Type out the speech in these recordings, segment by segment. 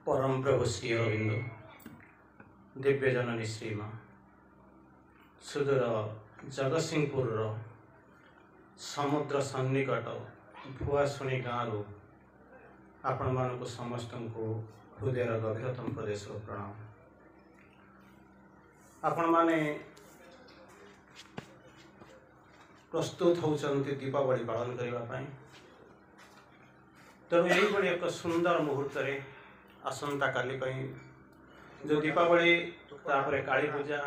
परम प्रभु श्री अरविंद दिव्य जननी श्रीमा सुदूर जगतसिंहपुर समुद्र सन्निकट भुआशुणी गाँव आपण मानक समस्त को हृदय गभीरतम प्रदेश प्रणाम। आपण माने प्रस्तुत होती दीपावली पालन करने तेणु यही एक सुंदर मुहूर्त आसंता काली जो दीपावली तापर काली पूजा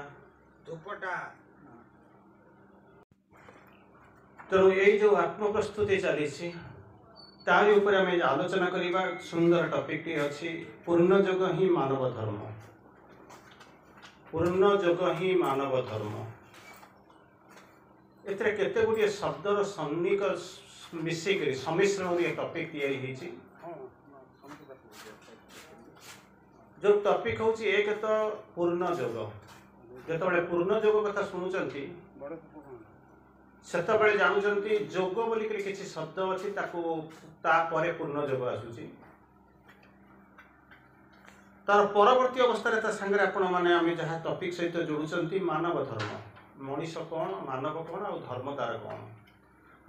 तेणु यही जो आत्म प्रस्तुति चली तारी ऊपर आम आलोचना करवा सुंदर टॉपिक अच्छी पूर्णयोग ही मानव धर्म। पूर्णयोग ही मानव धर्म एते केते गुड़िए शब्दर सन्निक मिसिक सम्मिश्रण टॉपिक तैयारी जो टॉपिक हूँ एक तो पूर्णयोग जो पूर्णयोग कथा शुणुंट से जानते जोग बोलिक किसी शब्द अच्छी तापर पूर्णयोग आसूची तार परवर्ती अवस्था सांगे आपण मैंने आम जहाँ टॉपिक सहित जोड़ुंट मानव धर्म मनीष कौन मानव कौन और धर्म तार कौन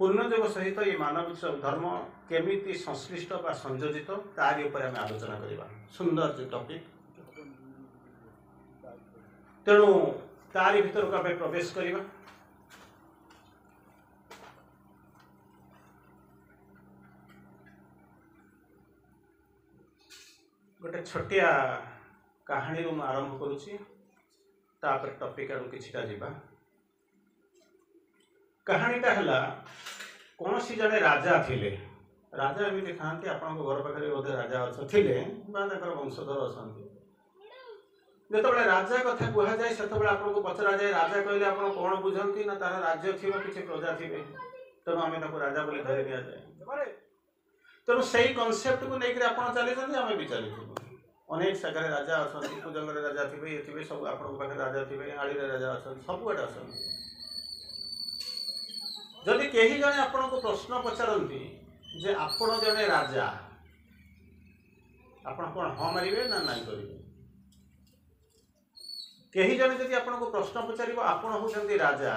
पूर्णयोग सहित ये मानव धर्म केमिति संश्लिष्ट बा संयोजित तारी ऊपर आम आलोचना करवा सुंदर जो टॉपिक तेणु तारी भीतर को आम प्रवेश करवा। गोटे छोटिया कहानी रू आरंभ करुच्ची तापर टॉपिक आड़ किछिटा जीवा। कहानीटा है कौन सी जड़े राजा थिले राजा एमती था आपण घर पाखे बोधे राजा अच्छे वंशधर अच्छा जो राजा कथा कहुए से आपको पचरा जाए राजा कहले आप कौन बुझंती ना तार राज्य थी किसी प्रजा थे तेणु आम राजा बोली धरी दि जाए तेणु से कनसेप्ट को लेकर आप चली आम भी चली अनेक जगह राजा अच्छा पूजंग राजा थे ये थे सब आप राजा थे आड़ी राजा अच्छा सबुआड़े अच्छा जदि कहीं जड़े आपन को प्रश्न पचारती जे आपण जड़े राजा आपण कौन हाँ मारे ना नाई करेंगे कहीं जड़े जदि आपन को प्रश्न पचार आपण होती राजा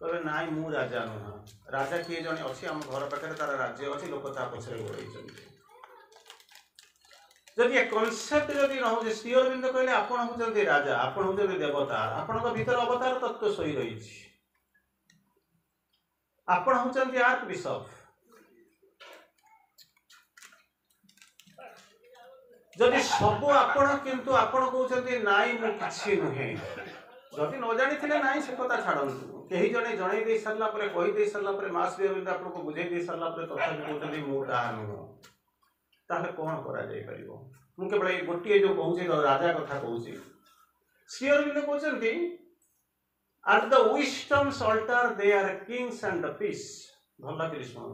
कहे ना मु राजा नुह राजा किए जड़े अच्छी आम घर पाखे तार राज्य अच्छी लोक पछरे गोड़े जदि ये कनसेप्ट जदि न हो श्री अरविंद कहले आपण होती राजा आपण होती देवता आपण भीतर अवतार तत्व शोई रही आपण होचंती आर्क बिशप जदि सब आपण किंतु आपण कहते नाई मु किछि नुहे जदि न जानी नाई से कथा छाड़ू कहीं जड़े जन दे सारा कहीदे सारापर माँ श्री अरविंद आपको बुझे दे सारापर तथापि कहते मु ताहा नुह ताहले कौन कर केवल गोटे जो कहूँ राजा कथा कहूँ श्री अरविंद कहते At the wisdom's altar they are kings and the peace भल कर शुणु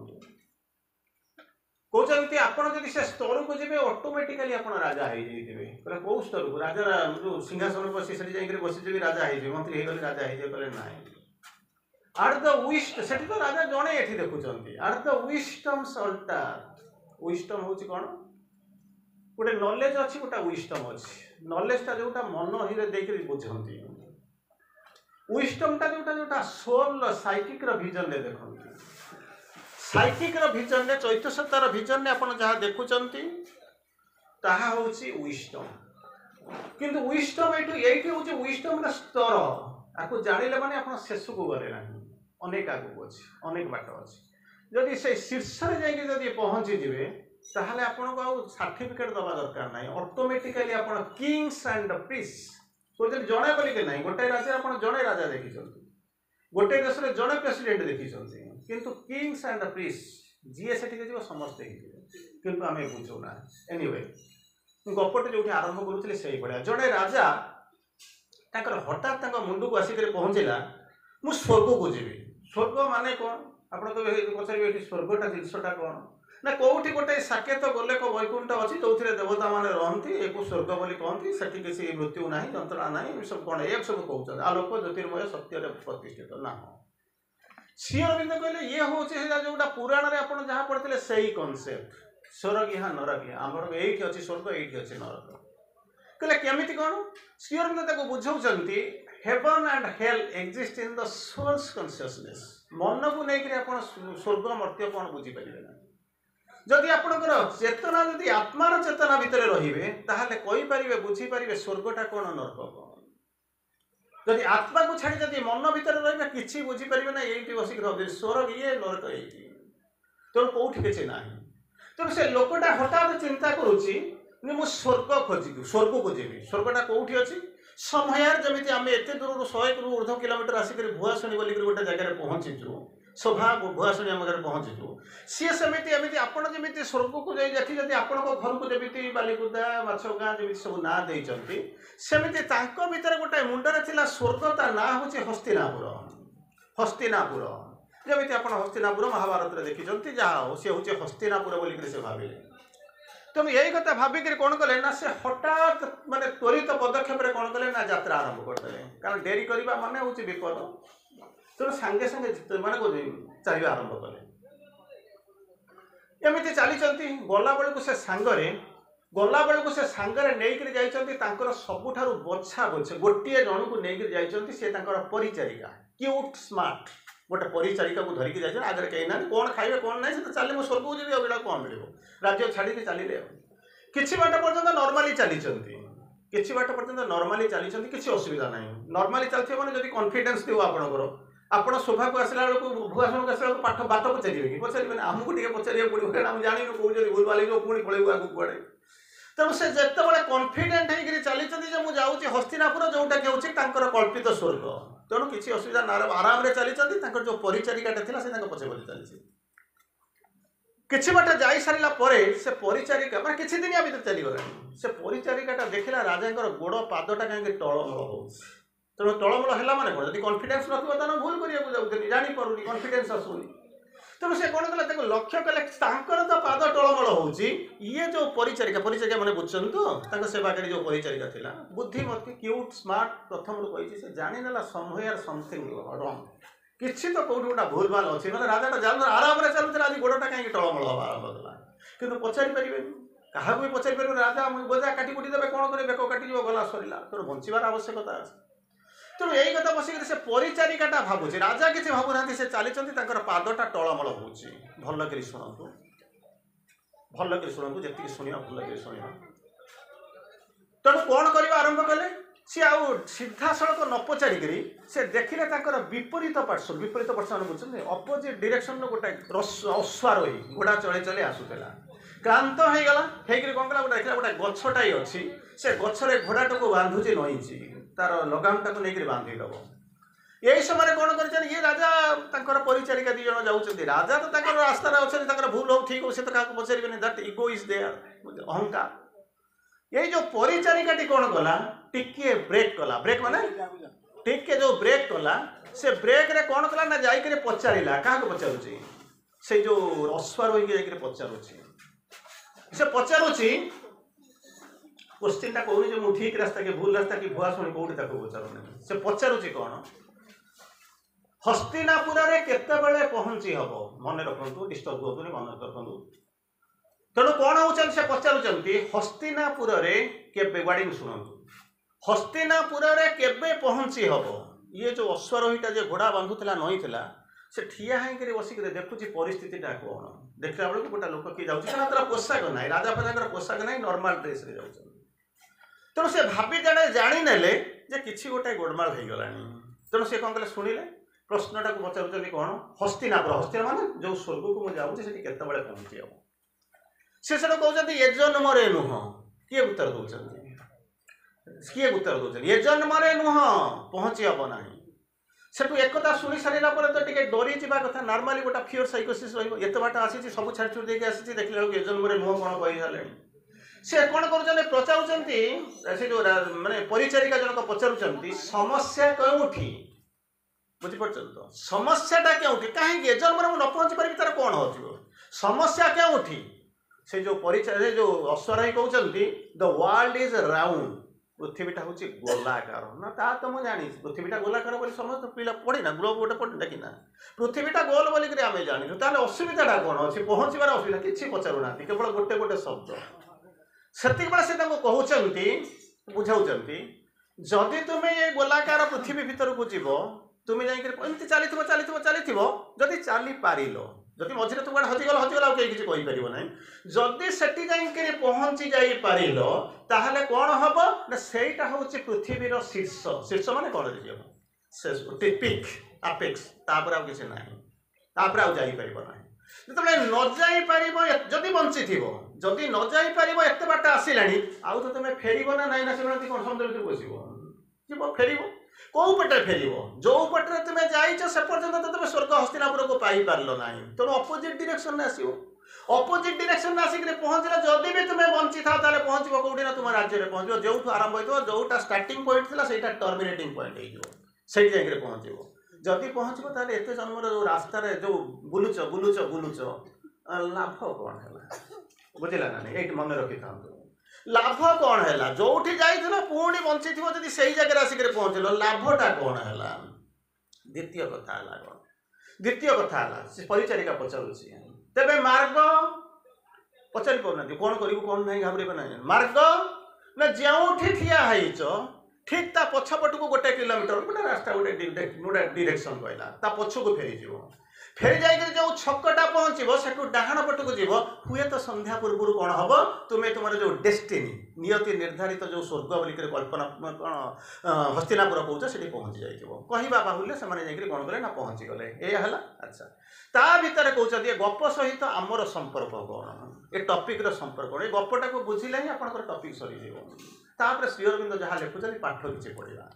कहते आपड़ जब से स्तर को जी ऑटोमेटिकली आप राजा हो जाइए कौ स्तर को राजा जो सिंहासन बसी से बसी राजा हो मंत्री हो राजा हो जाए ना आट द विस्ट से तो राजा जड़े ये देखुं आट द विस्डम्स अल्टार विस्डम हूँ कौन गोटे नॉलेज अच्छी गोटे विस्डम अच्छी नॉलेजटा जोटा मन ही देकर बुझती विस्डम टा जोटा जोटा सोल साइकिक विजन रे देखते साइकिक विजन रे चैत्य सत्तार विजन रे आपण जहाँ देखुंट ताहा होची विस्डम किंतु विस्डम ये हूँ विस्डम स्तर आपको जानिले माने आपण शेष को गले ना अनेक आगू अच्छी अनेक बाट अच्छी जदि से शीर्ष में जाकि पहुँची जाए ताहले आपन को सर्टिफिकेट दबा दरकार ना ऑटोमेटिकली आपण किंग्स एंड प्रिंस जड़े बोलिके ना गोटे राज्य आप जड़े राजा देखी गोटे देश में जड़े प्रेसिडेंट देखी किंतु किंग्स एंड प्रिंस जी से समस्ते किंतु आम बुझुना एनीवे गपटे जो आरंभ करुँगी से भाया जड़े राजा हठात मुंड को आसिक पहुँचला मु स्वर्ग को जी स्वर्ग माने कौन आप पचारे स्वर्गटा जिनसटा कौन ना कौटी गोटे साकेत गले वैकुंठ अच्छी जो देवता मैंने रहती एक स्वर्ग बोली कहती से किसी मृत्यु ना जंत्रणा ना सब कौन एक सब कहते आलोक ज्योतिर्मय सत्य प्रतिष्ठित ना श्री अरविंद कहले ये हूँ जोटा पुराण में आप जहाँ पढ़ते से ही कनसेप्ट स्वर्ग यहाँ नरक यहाँ आमर ये अच्छी स्वर्ग ये अच्छी नरक कहले केमिति कौन श्री अरविंद बुझाऊँगी heaven and hell exist in the soul's consciousness मन को लेकर आप स्वर्ग मर्त्य कौन बुझीपारे ना जदि आपणकर चेतना जदि आत्मार चेतना भितर रे ताहले कहींपारे बुझीपारे स्वर्गटा कौन नरक कौन जदि आत्मा को छाड़ी जदि मन भितर रही किसी बुझीपारे ना ये बसिक स्वर्ग ये नरक ये तेणु कौटी किसी ना तेणु से लोकटा हठात चिंता करुच्ची मु स्वर्ग खोजी स्वर्ग को जीवी स्वर्गटा कौटी अच्छी समय जमी आम एत दूर 100 ऊर्ध किलोमीटर आसिक भुआशुणी बोलिक गोटे जगह पहुँचीचु शोभा भुआशुणी आम घर पहुँचीचु सी सेमती एमती आपड़ जमी स्वर्ग को जाती जब आपण घर को जमी बालिकुदा माछगाँ जमी सब ना देती सेमती भितर गोटे मुंडे था स्वर्ग ता ना हूँ हस्तिनापुर हस्तिनापुर जमी आप हस्तिनापुर महाभारत देखी जहाँ हो सी हूँ हस्तिनापुर बोलिक से भाविले तेणु यही कथा भाविक कौन कले ना से हठात माने त्वरित पदक्षेप कौन कले ना यात्रा आरंभ करदे कारण डेरी करवा माने हूँ विपद तेणु सांगे सांगे माने चलवा आरंभ कले एमती चली गला बेलू से सांगरे गला बेलू से सांगरे नहीं जाइर सबुठार बछा बछे गोटे जन को लेकर जाइए सी परिचारिका क्यूट स्मार्ट गोटे परिचारिका को धरिकी जाइए आगे कहीं ना कौन खाइबे कौन ना तो चलिए स्वर्ग को जी अगला कौन मिल राज्य छाड़ी चलिए किसी बाट पर्यटन नर्माली चली किसी बाट पर्यटन नर्माली चली किसी असुविधा ना नर्माली चलते मैंने जब कन्फिडेन्स थी आपंकर आप शोभा को आसला बेलू भुआशुणी को आसला पाठ बाट पचारे कि पचारे आमको टे पचारे पड़ो कहीं जानू कौन भूल भाल पुणी पलू आगे कड़े तेणु से जिते कन्फिडेंट होकर चली मुझे जाऊँगी हस्तिनापुर जोटा कि हूँ कल्पित स्वर्ग तेणु किसी असुविधा ना आराम चली जो परिचारिकाटा था से पचे पचे चली किसी बाट जा सारा से परिचारिका मैं किसी दिन भितर चलीगला से परिचारिकाटा देखला राजा गोड़ पादटा कहीं टलमल हो तेणु टलमल है माने कौन जब कन्फिडेन्स ना भूल करने जाऊँगी जापर कन्फिडेन्स आसूनी तेणु से कौन कला लक्ष्य कले तो पाद टलमल हो ये जो परिचारिका परिचारिका मैंने बुझुन तो सेवा करी जो परिचारिका थी बुद्धिमती क्यूट स्मार्ट प्रथम कही से जाणीनेला समवेयर समथिंग रंग किसी तो कौट गोटा भूल भाल अच्छी ना राजाटा जान आराम से चलुला आज गोड़टा कहीं टलमल हवा आरंभ कला कि पचारि पारे क्या भी पचारि पारे राजा बोझा काटी कुटी देवे कौन करें बेक काटिज गला सरला तेणु बचार आवश्यकता अच्छे तेणु यही कथा बसिक से परिचारिकाटा भावुचे राजा किसी भावुना से चली पादटा टलमल हो भल कर शुणु भल कर शुणु जी शुणा भल कर शुणा तेणु कौन करवा आरंभ कले सी आउ सीधा सड़क न पचारिक से देखिले विपरीत पार्श्व मैंने बुझे अपोजिट डायरेक्शन गोटे अश्वारोही घोड़ा चले चले आसूला क्रांत हो गला कौन कला गोटे देखा गोटे गछटाई अच्छी से गछरे घोड़ाटा को बांधुची नईची तार लगामटा को लेकर बांधिदेव यही समय कौन कर ये राजा परिचारिका दी जन जाऊँच राजा तो रास्तार अच्छे भूल हो ठीक हो सी तो क्या पचारे दैट इगो इज देयर अहंकार यही जो परिचारिकाटी कौन कला टिके ब्रेक कला ब्रेक माने टिके जो ब्रेक कला से ब्रेक रे कौन कला ना जाइके पचारिला क्या पचारुची से जो अश्वारोही जाइके पचारुची से पचारुची क्वेश्चनटा कहूनी जो मुझे ठीक रास्ता कि भूल रास्ता कि भुआशुणी कौटी पचारूनी से पचारुची कौन हस्तिनापुर केतबेले पहुंची हम मन रखु डिस्टर्ब होनी मन रखु तेणु कौन हो से पचारुंट हस्तिनापुर वार्डिंग शुणु हस्तिनापुर केबे पहुंची हम ये जो अश्वारोहीटा जो घोड़ा बांधुला नई था से ठिया होकर बसिक देखुची परिस्थितिटा कौन देखला बेलू गोटा लोक किए जाता पोशाक ना राजा प्रजा पोशाक ना नॉर्मल ड्रेस रे जाऊँ तेणु से भाभी जड़े जाने कि गोटे गोडमाल हो गला तेणु से कौन कले शुणिले प्रश्नटा को पचार कौन हस्तिनापुर हस्तिना माने जो स्वर्ग को मुझे जाऊँगी केतबेले पहुंची हम से कहते ये जन्मरे नुह किए उत्तर दौरान किए उत्तर दौरान ये जन्मरे नुह पहुँची हम ना सेठू एक शुणी सारा तो टे डरी जा कथा नॉर्मली गोटा फियर साइकोसिस रत बाट आसी सब छाड़ छुड़ देके आसी देखला बेलू ये जन्मरे नुह कौन कही सारे से कौन कर पचार से जो माने परिचारिका जनक पचार समस्या कौटी बुझीपार तो समस्याटा क्योंकि कहीं जन्म न पहुँची पारि तार कौन हो समस्या क्योंटी से जो परिचय जो अश्वारोही कहते द वर्ल्ड इज राउंड पृथ्वीटा हूँ गोलाकार ना ता तो मुझे जानी पृथ्वीटा गोलाकार बोली समस्त पिला पढ़ी ना ग्लोब गोटे पढ़ी कि ना पृथ्वीटा गोल बोलिक आम जानी ताल असुविधाटा कौन अच्छे पहुँचबार असुविधा किसी पचारूना केवल गोटे गोटे शब्द से कहते बुझाऊँगी जदि तुम्हें ये गोलाकार पृथ्वी भीतर को जीव तुम्हें जाइए चली जदि चली पार जदि मझे तुम हजिगल आगे किसी कहीपर ना जदि से पहुँची जापर ताहले कौन हम ना सहीटा हूँ पृथ्वीर शीर्ष शीर्ष मान कौन पिक आपेक्स तापर आ किसी ना तापर आईपर ना जो न जापर जदि बंची थी जदि न जापर एत बाट आसला आउ तो तुम फेर ना ना ना से कौन समुद्र भर बस जीव फेर कौ पटे फेर जो पटे तुम जाइच से पर्यटन तो तुम स्वर्ग हस्तिनापुर को पाई पार ना तेणु अपोजिट डायरेक्शन में आसो अपोजिट डायरेक्शन में आसिक पहुँचला जदि भी तुम बंची था पहुँच कौटी ना तुम राज्य में पहुँच जो आरंभ हो जोटा स्टार्टिंग पॉइंट थी से टर्मिनेटिंग पॉइंट हो जाकर पहुँच जदि पहुँचो एत जन्मर जो रास्त जो बुलुच बुलुच बुलुच लाभ कौन है बुझला ना नहीं ये मन रखी था लाभ कौन है जो जाइल पुणी बंची थी जब से जगह आसिक पहुँचल लाभटा कौन है द्वितीय कथा कौन द्वितीय कथा परिचारिका पचारूसी तेरे मार्ग पचारि पाना कौन करूँ कौन ना घाबरे ना मार्ग ना जो ठिया ठीक ता पछपट को गोटे किलोमीटर गोटे रास्ता गोटे डायरेक्शन कहला पछ को फेरी फेरी जाकर जो छकटा पहुँचो से डाण पट को जीव हुए तो संध्या पूर्व कौन हम तुम्हें तुम जो डेस्टिनी नियति निर्धारित जो स्वर्ग बोलिक कल्पना कौन हस्तिनापुर कौच से पहुँची जाइए कहवा बाहुल्य से कौन कले ना पहुँची गले यह अच्छा ता भीतर कहते गप सहित आमर संपर्क कौन ये टपिक्र संपर्क कौन ये गपटा को बुझिले ही आप टपिक सरी तापर श्री अरविंद जहाँ लिखुं पाठ किसी पढ़ा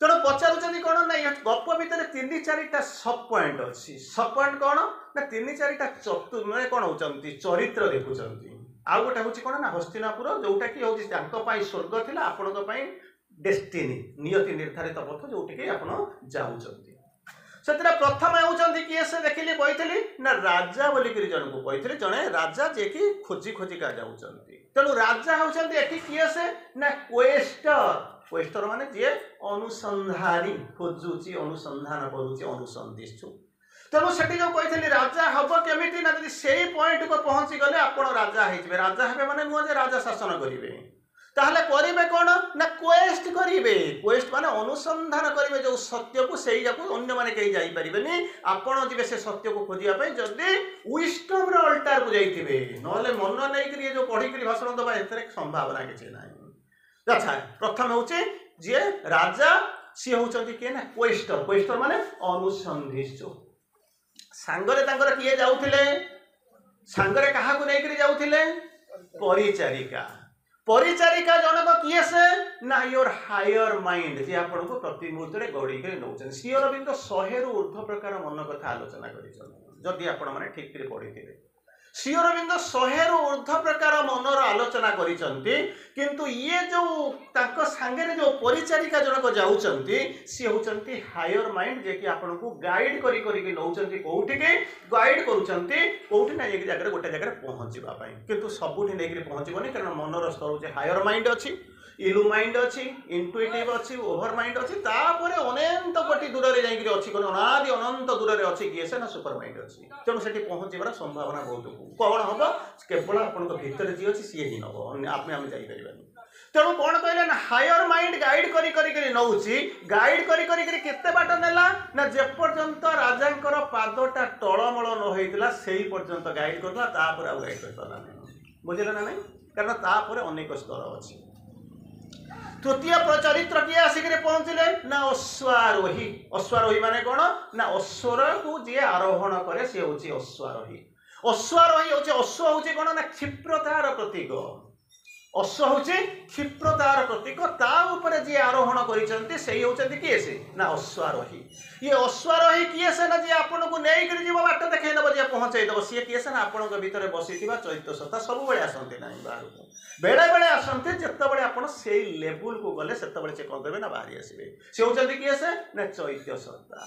तेणु पचारूँ कौन ना गप भितर 3-4टा सब पॉइंट अच्छी सब पॉइंट कौन ना 3-4टा चतुर मैंने कौन होती चरित्र देखुं आउ गोटे हूँ कौन ना हस्तिनापुर जोटा कि हूँ स्वर्ग थी आपण डेस्टिनी नियति निर्धारित पथ जोटि आप जाऊँच से प्रथम होती किए से देखिली बही ना राजा बोलिक जन को कही जड़े राजा जे कि खोजी खोजिका जाऊँच तेणु राजा होती किए से ना क्वेस्टर क्वेस्टर माने जी अनुसंधानी खोजुची अनुसंधान करुच्ची अनुसंधिशु तेणु से जो कही राजा हम केमी ना से पॉइंट को पहुँची गले आप राजा हो राजा हे माने नुह राजा शासन करेंगे ताहले करिबे कौन ना क्वेस्ट करिबे क्वेस्ट माने अनुसंधान करिबे जो सत्य को सेही जाको अन्य माने कहीं जाई परिबेनी आपण जिबे से सत्य को खोजिया पई जदी विस्डम रो अल्टार को जाईथिबे नले मन नै करी जो पढी करी भाषण दबा एतरे संभावना किछि नाही अच्छा प्रथम होचे जे राजा सी होचंती के ना क्वेस्टर माने अनुसंधिशु सांगरे तांकर किए जाउथिले सांगरे कहा को नै करी जाउथिले परिचारिका परिचारिका जनक किए से ना योर हायर माइंड जे आपण को प्रति मुहूर्त गौड़ी के नौचन श्री अरविंद 100 रु ऊर्ध्व प्रकार मन कथा आलोचना करिसन जदि आपण माने ठीक करे पढिथिबे श्री अरविंद 100 रु ऊर्ध्व प्रकार मनर आलोचना करिसंती किंतु ये जो तांको सांगरे जो परिचारिका जनक जाउचंती सी होचंती हायर माइंड जे कि आपण को गाइड करी करी के नौचंती कोठी के गाइड करूचंती कोठी ना एक जगह गोटे जगह पहुंचबा पई किंतु सबुठी नै करी पहुंचबनी कारण मनर स्तर जे हायर माइंड अछि इलु माइंड अच्छी इंटुइटिव अच्छी ओभर माइंड अच्छी तापर अनंत कोटी दूर रे जाई अछि कोन अनादि अनंत दूर रे अछि किए से ना सुपर माइंड अछि तेणु सेठी पहुंचीबार संभावना बहुत कौन हम केवल आपण भीतर जी अच्छी सी ही नब आप जाई परिबानी तेणु कौन कहले ना हायर माइंड गाइड करी करी करी नौची गाइड करी करी करी केते बाट नेला ना जे पर्यंत राजांकर पादटा तळमळ न होइतला सेही पर्यंत गाइड करला तापर आ गाइड करला नै बुझिला ना नै कारण तापर अनेक स्तर अछि तृतीय चरित्र किए आसिक पहुँचले ना अश्वारोही माने कौन ना अश्वर को जी आरोहण करे सी हूँ अश्वारोही हूँ अश्व हूँ कौन ना क्षिप्रतार प्रतीक अश्व हूँ क्षिप्रतार प्रतीक ताऊपर जी आरोहण कर किए से ना अश्वारोही ये अश्वारोही किए से ना जी आपन को नहीं जीव बाट देखा नब जी पहुँचाईदेव सी किए से ना आपण भीतर बसी चैत्य सत्ता सब बड़े आसती ना बाहर को बेले बेले आसती जिते आप लेवल को गले से कौन करेंगे ना बाहरी आसवे सी होती किए से ना चैत्य सत्ता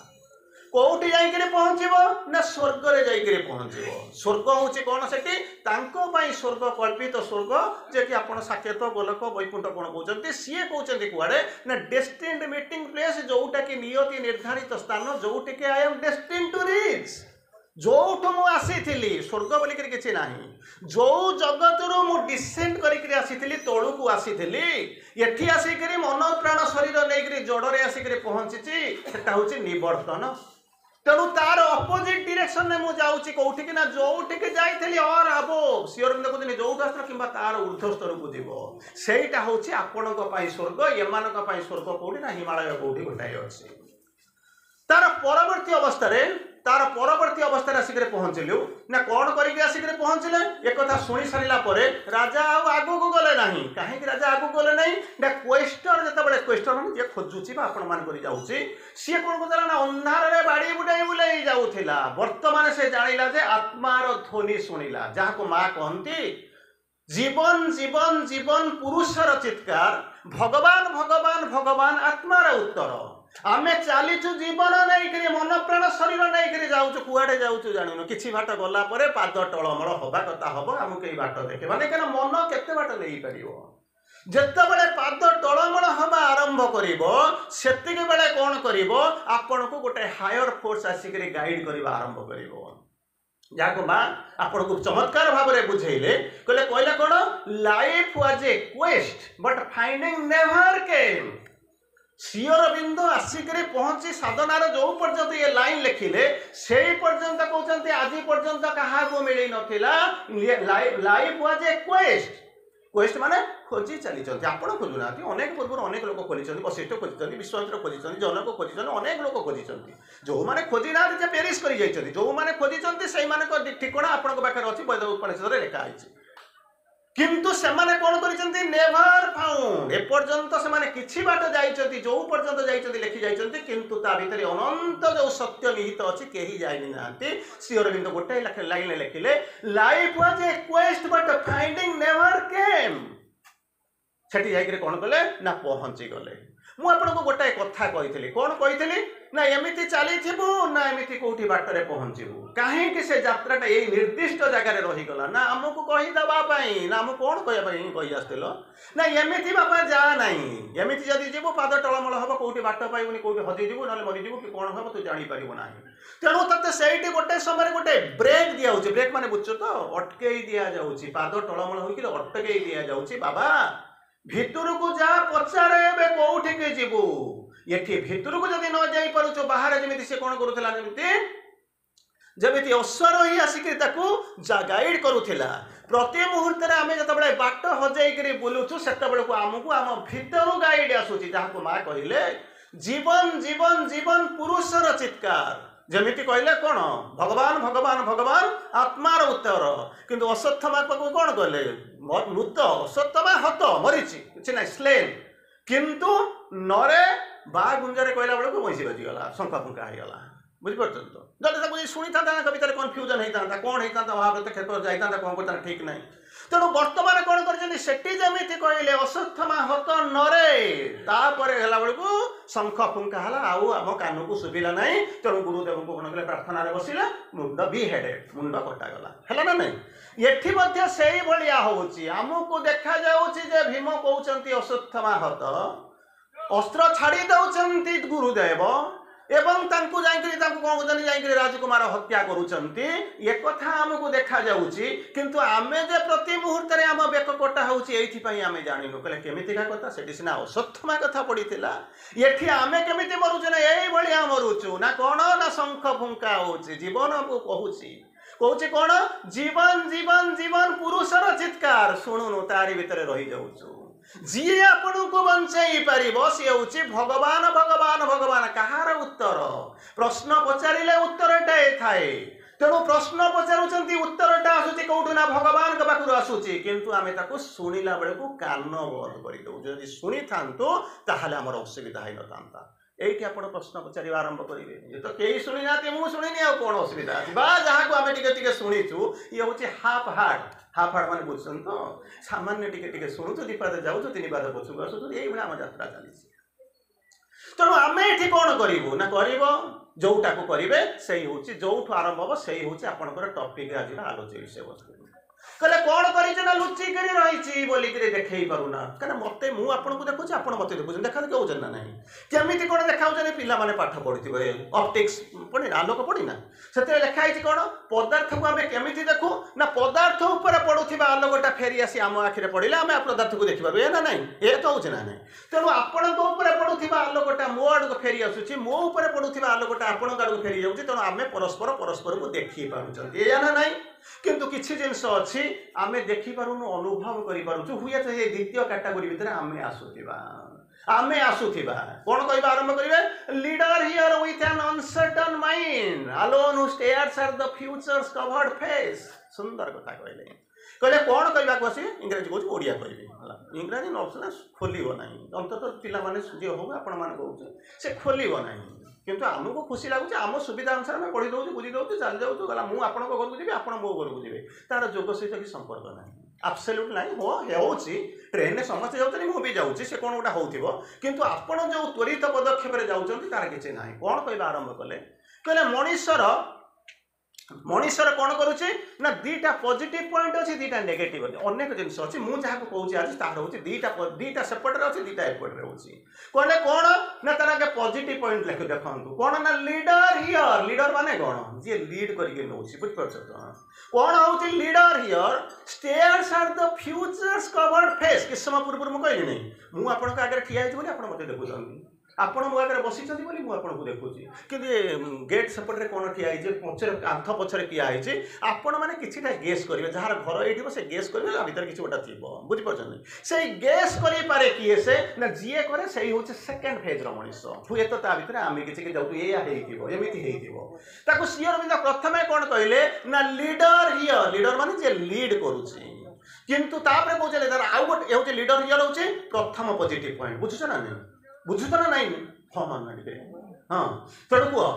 कोठी जाइकरी पहुंचीबो ना स्वर्ग रे जाइकरी पहुंचीबो स्वर्ग होची कोन सेठी तांको पई स्वर्ग कल्पित स्वर्ग जे कि आपण साकेत गोलक वैकुंठ कोन कहउचंती सिए कहउचंती कुआडे ना डेस्टिन्ड मीटिंग प्लेस जोउटा कि नियति निर्धारित स्थान जोउटी के I am destined to reach जोठु मु आसीथिली स्वर्ग बोलिकरी किछि नाही जो जगतरू मु डिसेंड करिकरी आसीथिली तळु को आसीथिली एठी आसीकरी मन प्राण शरीर नेकरी जोडरे आसीकरी पहुंचीची सेटा होची निवर्तन तेणु तार अपोजिट डिरेक्शन में मुझे जाऊँगी कौटी कि ना जोठी के जाइली और आबो सियोरबिंद कहते जो स्तर कि तार ऊर्ध्व स्तर को जीव सेटा हूँ आपण स्वर्ग एमान स्वर्ग कौटी ना हिमालय कौटी गोटाए अच्छी तार परवर्ती अवस्था आसिक पहुँचलु ना कौन करके आसिक पहुँचले एक कथा शुणी सारा राजा आगू को गले ना कहीं राजा आगू गले ना क्वेस्टर जो क्वेस्टर मैंने जी खोजुची आपण मान जाऊँगी सी कौन कर अंधार बाड़ी बुटाई बुलाई जाऊला बर्तमान से जानिला जे आत्मार ध्वनि शुणिला जहाँ को माँ कहती जीवन जीवन जीवन पुरुषर चित्कार भगवान भगवान भगवान आत्मार उत्तर आमे चलीचु जीवन नहीं मन प्राण शरीर नहीं जाऊँ कुआडे जाऊँ जानून किसी बाट गला पाद टलमल हवा कथा हम आमको कई बाट देखे माने क्या मन केते बाट नहीं पार जितेबले पाद टलमल हवा आरंभ करतिक बेले कौन कर आपण को गोटे हायर फोर्स आसिक गाइड करवा आरंभ कर जहाँ माँ आपन को चमत्कार भाव में बुझेले कहले कौन life was a quest but finding never came Sri Aurobindo आसिक पहुंची साधनार जो पर्यंत ये लाइन लिखिले से पर्यंत कहते आज पर्यंत क्या मिल ना life was a quest quest माने खोजी चली आपण खोजुना अनेक पूर्व अनेक लोक खोजी वशिष्ठ खोजी विश्वामित्र खोजी जनक खोजी अनेक लोक खोजी जो मैंने खोजी ना पेरिश कर जो मैंने खोजी से ठिकणा आपण पाखे अच्छी वैद उपनिषद लिखाई किंतु सेमाने कौन करिसेंती नेवर फाउंड एपर्यंत सेमाने किछि बाट जाइछंती जो पर्यंत जाइछंती लिखि जाइछंती किंतु ता भितरे अनंत जो सत्य निहित अछि केही जाइनि नांती सियोरबिंद गोटे लाइन लिखिले life was a quest but finding never came सेठी जाइकरे कौन कले ना पहुंची गले मु आपनको गोटे कथा कहितली कौन कहितली ना एमिति चली ना एमिति कोठी बाटरे पहुंचबू कहीं से यात्राटा ये निर्दिष्ट जगार रहीगला ना आमको कहीदेवाई ना आम कौन कहवाई कही आसलो ना एमिति बापा जा नहीं एमिति जदि जीव पाद टलमल हम कौटी बाट पाइबुनि कौटी हजिजीबू ना मरीजीबू कि कौन हम तू जापर ना तेणु ते से गोटे समय गोटे ब्रेक दिया ब्रेक माने बुझ तो अटकई दि जाऊँगी पाद टलमल होकर अटकई दि जाऊँगी बाबा भितर को जा पचारे कौटी के जीवु ये भितर को जदि न जाई पारुछ बाहर जमी से कौन करूला जमी अश्वर ही आसिक गाइड करूला प्रति मुहूर्त आम जो बाट हजाई बुलुचु से आमको आम भितर गाइड आसूची जहाँ माँ कहले जीवन जीवन जीवन पुरुषर चित्कार जमिति कहले कौन भगवान भगवान भगवान आत्मार उत्तर किंतु अश्वत्थामा को कौन कहले मृत अश्वत्थामा हत मरीची किसी ना स्लेन किंतु नरे बा गुंजरे कहला बेलू मैसी बाजीगला शंखा फुंका होगा बुझीपार तो जब शुणी था भितर कन्फ्यूजन होता कौन होता वहाँ क्षेत्र जाता कौन करता ठीक ना तेणु बर्तमान कौन करमी कहले अश्वत्थामा हत नरे तापर बेलू शंख फुंका है आम कान को शुभिला ना तेणु गुरुदेव को कौन कले प्रार्थना बसिला मुंड भी हेडेड मुंड कटागला है ना नहीं ये से भाया होमको देखा जा भीम कहते अश्वत्थामा हत अस्त्र छाड़ी दौरान गुरुदेव एवं तांकु कौन कर राजकुमार हत्या करुँच एक आमको देखा जाऊँगी किंतु आमे जे प्रति मुहूर्त आम बेक कटा होमें जानू कहले केमितिका कथा से सीना अश्वत्थामा कथा पड़ीला ये आमे केमिति मरुचु ना ये मरुचु ना कौन ना शंख फुंका हो जीवन को कहूँ कौन जीवन जीवन जीवन पुरुषर चित्कार शुणुनु तारी भितर रही जाऊँ जी आपण को बंचाई पार सी हूँ भगवान भगवान भगवान कहार उत्तर प्रश्न पचारे उत्तरटा थाए तेणु प्रश्न पचारुंट उत्तरटा आसूची कौटू ना भगवान पाखु आसूची किंतु आम शुणिला बेलू कान बंद कर शुणी था आमर असुविधा हो न ये आप प्रश्न पचार आरंभ करेंगे ये तो कई शुणी ना मुझे शुणी आ कौन असुविधा जहाँ को आम टे शुणीचु ये हूँ हाफ हार्ट मान बुझुन तो सामान्य टिके शुणुचु दीपाद जाऊँ तीन पाद पछुक आसुचु ये आम यात्रा चली तेणु आम ये कौन करूँ ना जोटा को करेंगे से हूँ जो आरंभ हम से हूँ आपंकर टपिक आज आलोच्य विषय वस्तु कहले कौन कर लुचिक रही बोलिक देखई पारूना कहीं मत मुझे देखुची आप मत देखुचे देखा देखा ना नहीं केमी कौन देखा पाने पाठ पढ़ी ऑप्टिक्स पढ़ी आलोक पढ़ी ना से लिखाई कौन पदार्थ को आम केमी देखू ना पदार्थ उपर पड़ुवा आलोकटा फेरी आसी आम आखिरे पड़े आम पदार्थ को देखिपार ये ना नहीं ये तो हो ना नहीं तेणु आपण पड़ुवा आलोकटा मो आड़ को फेरी आसूँ मो उपर पड़ुवा आलोकटा आपण आड़ को फेरी जाऊँगी तेणु आम परस्पर को देखी पार्टी ये ना नहीं किंतु किसी जिनस अच्छी आम देखिपारूनु अनुभव करूँ हुए तो ये द्वितीय कैटेगोरी भितर आम आसुथिबा कौन कहबा आरंभ करेंगे leader here with an uncertain mind alone who stairs at the futures covered face सुंदर कथा कहले कौन कहवा को आसी इंग्राजी कहूँ ओडिया कहबी इंग्राजी न खोल ना अंततः पिला जी हो आपण मान कहूँ से खोल ना किंतु आमको खुशी लगुच आम सुविधा अनुसार आम पढ़ी दौर बुझी दौर चली जाऊँ गला मुझे घर को जी आप मो घर को जी तार जोग सहित कि संपर्क ना एब्सोल्यूट ना हो ट्रेन में समस्ते जाऊँ मुझे जाऊँगी से कौन गोटा हो किंतु आपड़ जो त्वरित पदक्षेप जाऊँच तार किसी ना कौन कहवा आरंभ कले कहले मनीषर कौन करुचे ना दीटा पॉजिटिव पॉइंट अच्छी दीटा नेगेटिव अच्छी अनेक जिनस अच्छी मुझे जहाँ कहूँ आज तार हूँ दीटा सेपटे अच्छे दीटा एपटे रोचे कहले कौन ना तार आगे पॉजिटिव पॉइंट लिख देखो कौन ना लीडर हियर लीडर माने कौन जी लीड करके नौ बुझिपार कौन हूँ leader here stairs at the futures covered face किस समय पूर्व मुझे कहली नहीं मुझे आपंक आगे ठिया होती आप मत देखुं आपण मो आगे बसी आपको देखुची कि गेट सेपटे कौन ठियाई पचर कांथ पचर किए आपण मैंने किसीटा गेस करेंगे जार घर ये से गेस करेंगे भर किसी गोटा थी बुझीपार से गेस करे किए से ना जीए करे से हूँ सेकेंड फेज मनीष हुए तो भर आम किसी जाऊँ एमती सी अरविंद प्रथम कौन कहले ना लीडर हियर लीडर माने जे लीड करुची किंतु तापर कहते तार आउ गोटे हूँ लीडर हियर हूँ प्रथम पॉजिटिव पॉइंट बुझुच ना नहीं बुझुत ना नहीं हाँ मान हाँ तेणु कह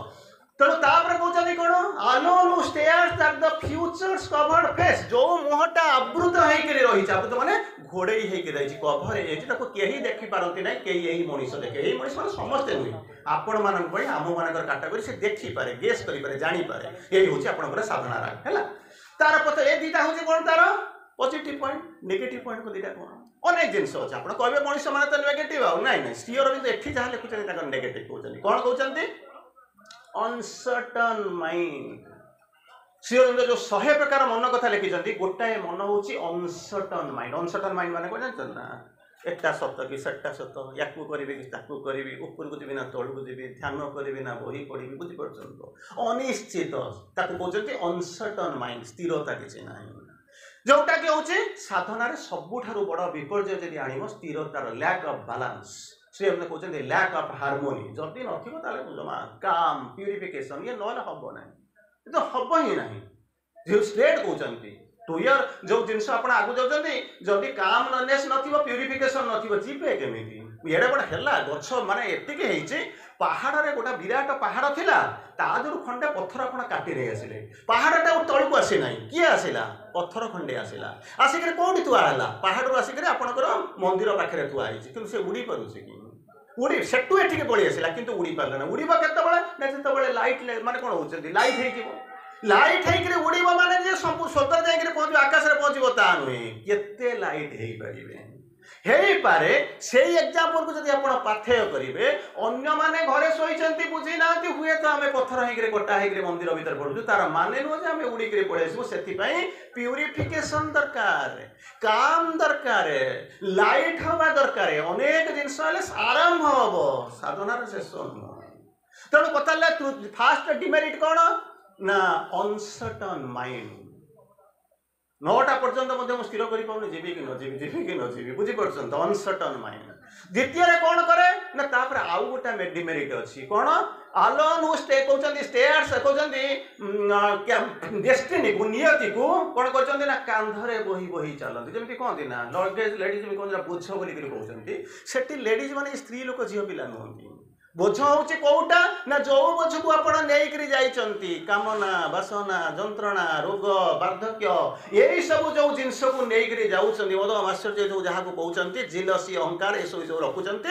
तेणु कहते कौन alone stairs at the futures covered face जो मुहटा आवृत होकर रही आवृत माने घोड़े रही कभर कहीं देखी पारती ना कई यही मनीष देखे यही मनीष मैंने समस्ते नुहे आपण मान आम मान कैटेगोरी से देखिपे गेस करें जापे यही हूँ आप साधना राग है तार पथ ये दीटा हूँ कौन तार पॉजिटिव पॉइंट नेगेटिव पॉइंट को दीटा कौन अनेक जिनस अच्छे आप कहे मनीष मैंने तो नेगेटिव आउ ना ना सी अरविंद एठी जहाँ लिखुच्च नेगेटिव कहते कौन कहते अनसर्टन माइंड सी अरविंद जो 100 प्रकार मन कथा लिखिं गोटाए मन हूँ अनसर्टन माइंड माने कौन जानते ना एटा सत कि सेटा सत या करी कि करी ऊपर को जी ना तल को जी ध्यान करी ना बही पढ़ी बुझीपार अनिश्चित कहते अनसर्टन माइंड स्थिरता किसी ना जोटा कि हूँ साधन सबुठ बड़ विपर्य जब आम स्थिरतार लैक ऑफ बैलेंस से कहते लैक ऑफ हार्मोनी जदि नथिबा काम प्यूरिफिकेशन ये ना हम ना तो हम ही ना जो स्टेट कहते टू ईयर जो जिनस आप आगु जाऊँगी जदि काम ननेस प्यूरिफिकेशन नबे केमी एड़े बड़ है गछ माने एति पहाड़ गोटा विराट पहाड़ थिला तादू खंडे पत्थर आप काटी नहीं आसिले पहाड़टा तलू आसी ना किए आसला पत्थर खंडे आसला आसिक कौटी थुआला पहाड़ आसिक आपंकर मंदिर पाखे थुआई कि से उड़ी पारे कि उड़ी सेठू एठिक पलि आसला कि उड़ी पारे ना उड़वा केत लाइट माने कौन हो लाइट हो उड़वा माने स्वतः जाकर पहुँच आकाश में पहुँचो ता नुहे केते लाइट हो पारे से एग्जाम्पल को जब आप पाथेय करेंगे अन्य माने घरे शोचती बुझी ना हुए तो आम पत्थर होकर गोटा होकर मंदिर भीतर पड़ू तार माने नुह आम उड़िक पड़े आसबू से प्यूरिफिकेशन दरकार काम दरकार लाइट हवा दरकार अनेक जिनस आरंभ हम साधनार शेष नुह तेणु पचारे फास्ट डिमेरिट कौन ना अनसर्टन माइंड 9टा पर्यंत स्थिर कर जीवी कि न बुझीपार अनसर्टन माइंड द्वितीय कौन करे ना तापर आउ गोटा डिमेरिट अच्छी कौन आलोन हु स्टे कहते स्टेयर्स कहते डेस्टिनी को नियति को कौन करते ना कांधरे बही बही चलती जमी कहते ना लगेज लेडीज कहते बोझ बोल कहते से लेडीज माने स्त्री लोक झील पिला नुहति बोझ हूँ कौटा ना जो बोझ को आप नहीं कामना बासना जंत्रणा रोग वार्धक्य यही सब जो जिनस को नहीं जाऊँच मद आश्चर्य जो जहाँ को कहते जिलसी अहंकार ये सब जो रखुंट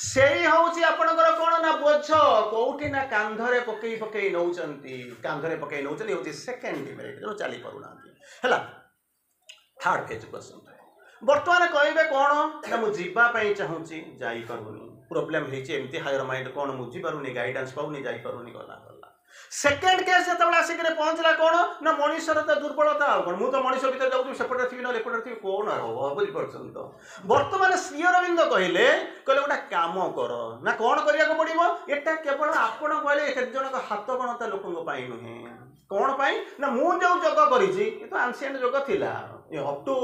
से हूँ आपणकर कौन ना बोझ कौटी ना कांधरे पकई पकई नौ कांधरे पकई नौ सेकेंड डिमेरिट जो चली पारना है थर्ड फेज को आसते बर्तमान कहे कौन ना मुझे चाहूँगी जापरूनी प्रोब्लेम होती हायर माइंड कौन मुझे पारूनी गाइडेंस पाऊनी जापरूनी गला गला सेकेंड केस जो आसिक पहुँचला कौन ना मनुष्यर तो दुर्बलता आ कौन मुझे मनीष भर जाऊँ सेपटे थी ना एपटे थी कौन हम बुझीपार तो बर्तमान श्री अरविंद कहले कहले गोटे कम कर ना कौन करने पड़ो यहाँ केवल आपण कहले केत जन हाथ गणता लोक नुहे कौन पाई ना मुझे जो जग करी तो आंसिएंट जग थिला अप टू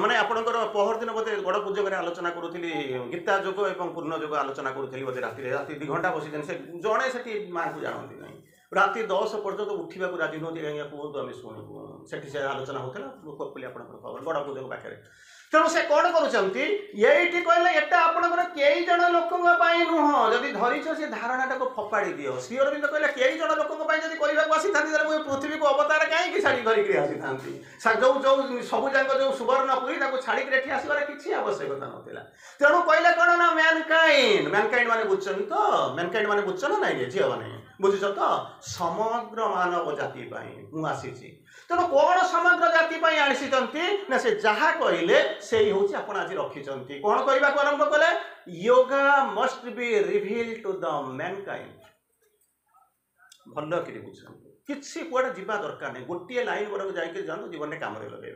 माने आपणकर पहर दिन बोधे गड़ पूजक आलोचना करूली गीता जोग और पूर्ण जोग आलोचना करूली बोधे राति 2 घंटा बसी से जड़े से माँ को जानती ना राति 10 पर्यंत उठा राजी नुहति कहीं कहतु आम शुणु से आलोचना होता कपली आप गड़ पूजक पाखे तेणु से कौन करुँच ये कहले एटा आपणकर कई जन लोक नुह जदि धरीच से धारणा को फपाड़ी दियो श्री अरविंद कहले कई जन लोक करने आसी था पृथ्वी को अवतार कहीं छाड़ी धरिक आसी था जो जो सबुजाक जो सुवर्णपुरी छाड़ी आसबार किसी आवश्यकता नाला तेणु कहले कौन ना मैनकाइंड मैंने बुझुन तो मैनकाइंड माने बुझ ना ना झील मैंने बुझुच तो समग्र मानव जाति मुझे आसी तेणु कौन समग्र जाति आसी ना से जहाँ कहले से हूँ आप आज रखिंट कौन कहवा आरंभ कले yoga must be reveal to the mankind भल कि बुझे किसी कुआड़े जीवा दरकार नहीं गोटे लाइन गुड़ा जाकर जातु जीवन में कम लगे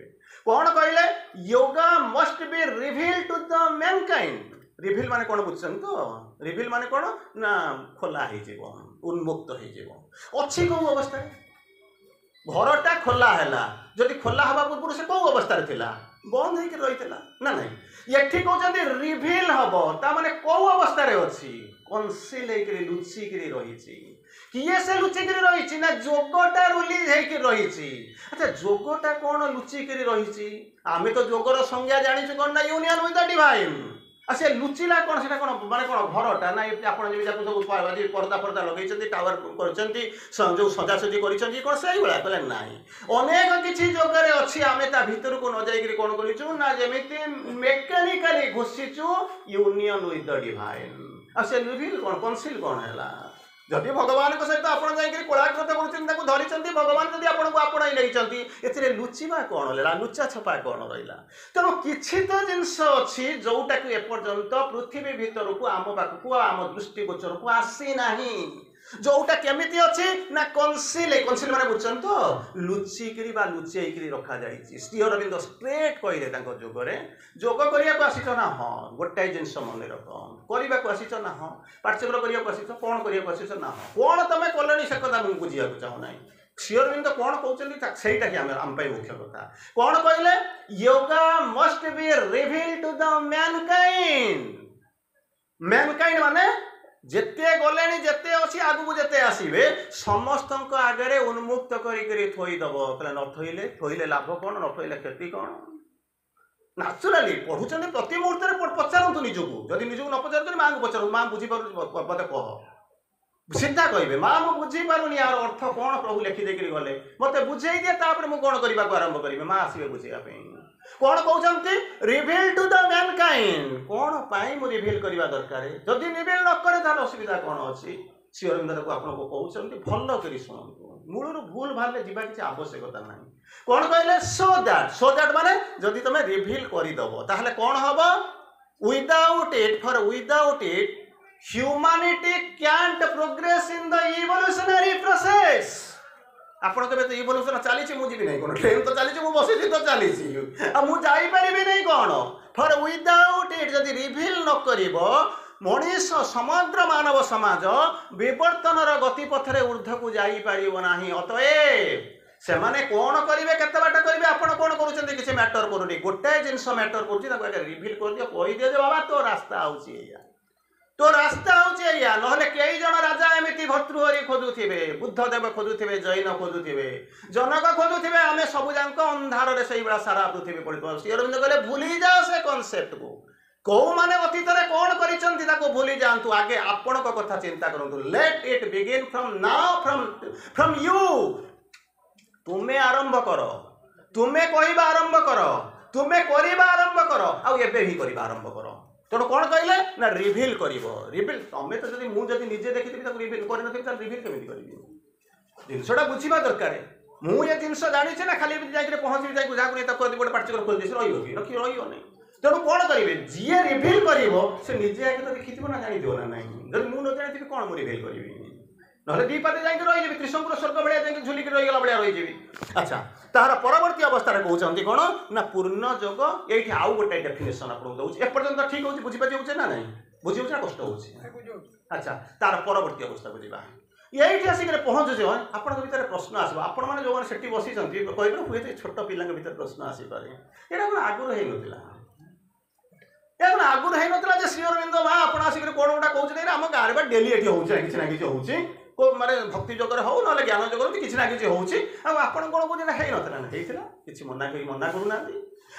कौन कहले yoga must be reveal to the mankind reveal माने कौन बुझे तो रिवील माने कौन ना खोला हो उन्मुक्त हो अच्छी कौ अवस्था घरटा खोला है जदि खोला हवा पूर्व से कौ अवस्था बंद हो रही ना ना ये कहते रिवील हम ताने कौ अवस्था अच्छी कनसिल लुचिक रही किए से लुचिक रही ना जोगटा रिलीज रही अच्छा जोगटा कौन लुचिक रही आम तो जोगर संज्ञा जानी कौन ना यूनियन विथ द डिवाइन आ से लुचिला कौन से कौन माने कौन घरटा ना आप सब पर्दा पर्दा लगे टावर कर जो सजासजी कर कौन से भाया कहले ना अनेक किसी जगह अच्छी आम ता भर को न जाकर कौन करूँ ना जमी मेकानिकाली घुसीचु यूनियन विथ द डिवाइन आ से रिवील कौन कनसिल कौन है जदि भगवान सहित आप कोलाकृत कर धरी भगवान जब आपको आपणाई नहीं ए लुचिबा कौन है लुचा छपा कौन रहा तेणु किसी तो जिनस अच्छी जोटा कि एपर्यंत पृथ्वी भीतर को आम पाखक आम दृष्टिगोचर को आसी ना जोटा केमिति अच्छी ना कनसिल कनसिल माने बुझन तो लुचिक लुचेक रखा जाए श्री अरविंद स्ट्रेट कहले जोगरे जोग करने को आसीच ना हाँ गोटाए जिनस मन रख करने को आसीच ना हाँ पार्टिसिपेट करने को आसीच कौन करने को आसीच ना हाँ कौन तुम कल से कथा मुझे बुझा चाहूना श्री अरविंद कौन कहते सहीटा कि आम मुख्य कथा कौन कहले yoga must be reveal to the mankind mankind माने जेते गले जेते अच्छी आगू जेते आसवे समस्त आगे उन्मुक्त करदब कहले न थोइले थोइले लाभ कौन न थोइले क्षति कौन नाचुराली पढ़ुं प्रति मुहूर्त पचारतु निजको जदि निजको न पचार माँ को पचार माँ बुझीपार मत कह सीधा कहे माँ मुझे बुझीपारुनी यार अर्थ कौन प्रभु लिखिदेक गले मत बुझे दिए मुझे कौन करने को आरंभ करेंगे माँ आसवे बुझापी कौन कहते रिवील टू द मैनकाइंड कौन पाई मु रिवील करवा दरकार जदि रिवील न करे तार असुविधा कौन अच्छी श्री अरविंद को आपको कहते भल कर शुणु मूल भूल भाले जीवा किसी आवश्यकता ना कौन कहले सो दैट माने जदि तुम रिवील करदब ताहले कौन हम without it humanity can't progress in the evolutionary process आपण के तो इवोल्यूशन चली मुझे नहीं कौन ट्रेन तो चली मुझे बसी तो चली मुझे नहीं कौन फॉर विदाउट इट जदि रिवील न करिब मनीष समग्र मानव समाज विवर्तनर गतिपथरे ऊर्ध्व को जाई पारिबो नाही अतएव से माने कौन करेंगे केते बाट करेंगे आपण कौन करूछन्ते किसी मैटर करूनी गोटाए जिनस मैटर करूछि ताको रिवील कर दियो कहि दियो जे बाबा तो रास्ता आउछि एया तो रास्ता हूँ या ना कई जन राजा एमती भर्तृहरि खोजुवे बुद्धदेव खोजुवे जैन खोजुवे जनक खोजुवे आम सबुजाक अंधार से भाया सारा पृथ्वी पड़ता श्री अरविंद कहले भूली जाओ से कनसेप्ट को कौ माने अतीत रे कौन करिसंती ताको भूली जांतु आगे आपण को कथा चिंता करंतु let it begin from now from you तुमे आरंभ करो तुमे कहबा आरंभ करो तुमे करिबा आरंभ करो आ एबे ही करिबा आरंभ करो तेणु कौन कहले ना रिभिल करिवो रिभिल तमे तो जदी मु जदी निजे देखिथिबि ताको रिभिल करि नथिबि त रिभिल केमिति करिवि जिनसटा बुझिबा दरकार मु ये जिनस जानि छै ना खाली जाई के पहुंची जाई जाकु नै ताको गोटे पार्टिकल खोल देस रहिबो कि रखि रहिबो नै तेणु कौन करेंगे जी रिभिल करिवो से निजे आके तो देखिथिबो ना जानि दियो ना नै जदी मु न जानिथिबि कोन मु रिभिल करिवि नहले दी पाते जाई के रहि जेबि त्रिशंकुर स्वर्ग भलिया जाई झुली के रहि गेला भलिया रहि जेबि अच्छा तार परवर्ती अवस्था रे कहउचंती कोन ना पूर्ण योग एठी आउ गोटे डेफिनेशन आपन दउछ ए पर्यंत ठीक होउछ बुझि पाजे होछ ना नै बुझि होछ ना कष्ट होउछ अच्छा तार परवर्ती अवस्था को दिबा एठी आसी के पहुंच जे आपन के भीतर प्रश्न आसबो आपन माने जो माने सेठी बसी छंती कहबे हुए तो छोट पिला के भीतर प्रश्न आसी पारे एटा कोन आगुर हे नथिला एटा आगुर हे नथिला जे श्री अरविंद मा आपन आसी के कोन उडा कहउछ रे हम गारे बा डेली एठी होउछ किछ ना किछ होउछ को माने भक्ति जगरे हो ना ज्ञान जगरे किछ ना किछ होउछ आ आपन कोन को जे हे नथिला ना हेइथिला किछ मना करू ना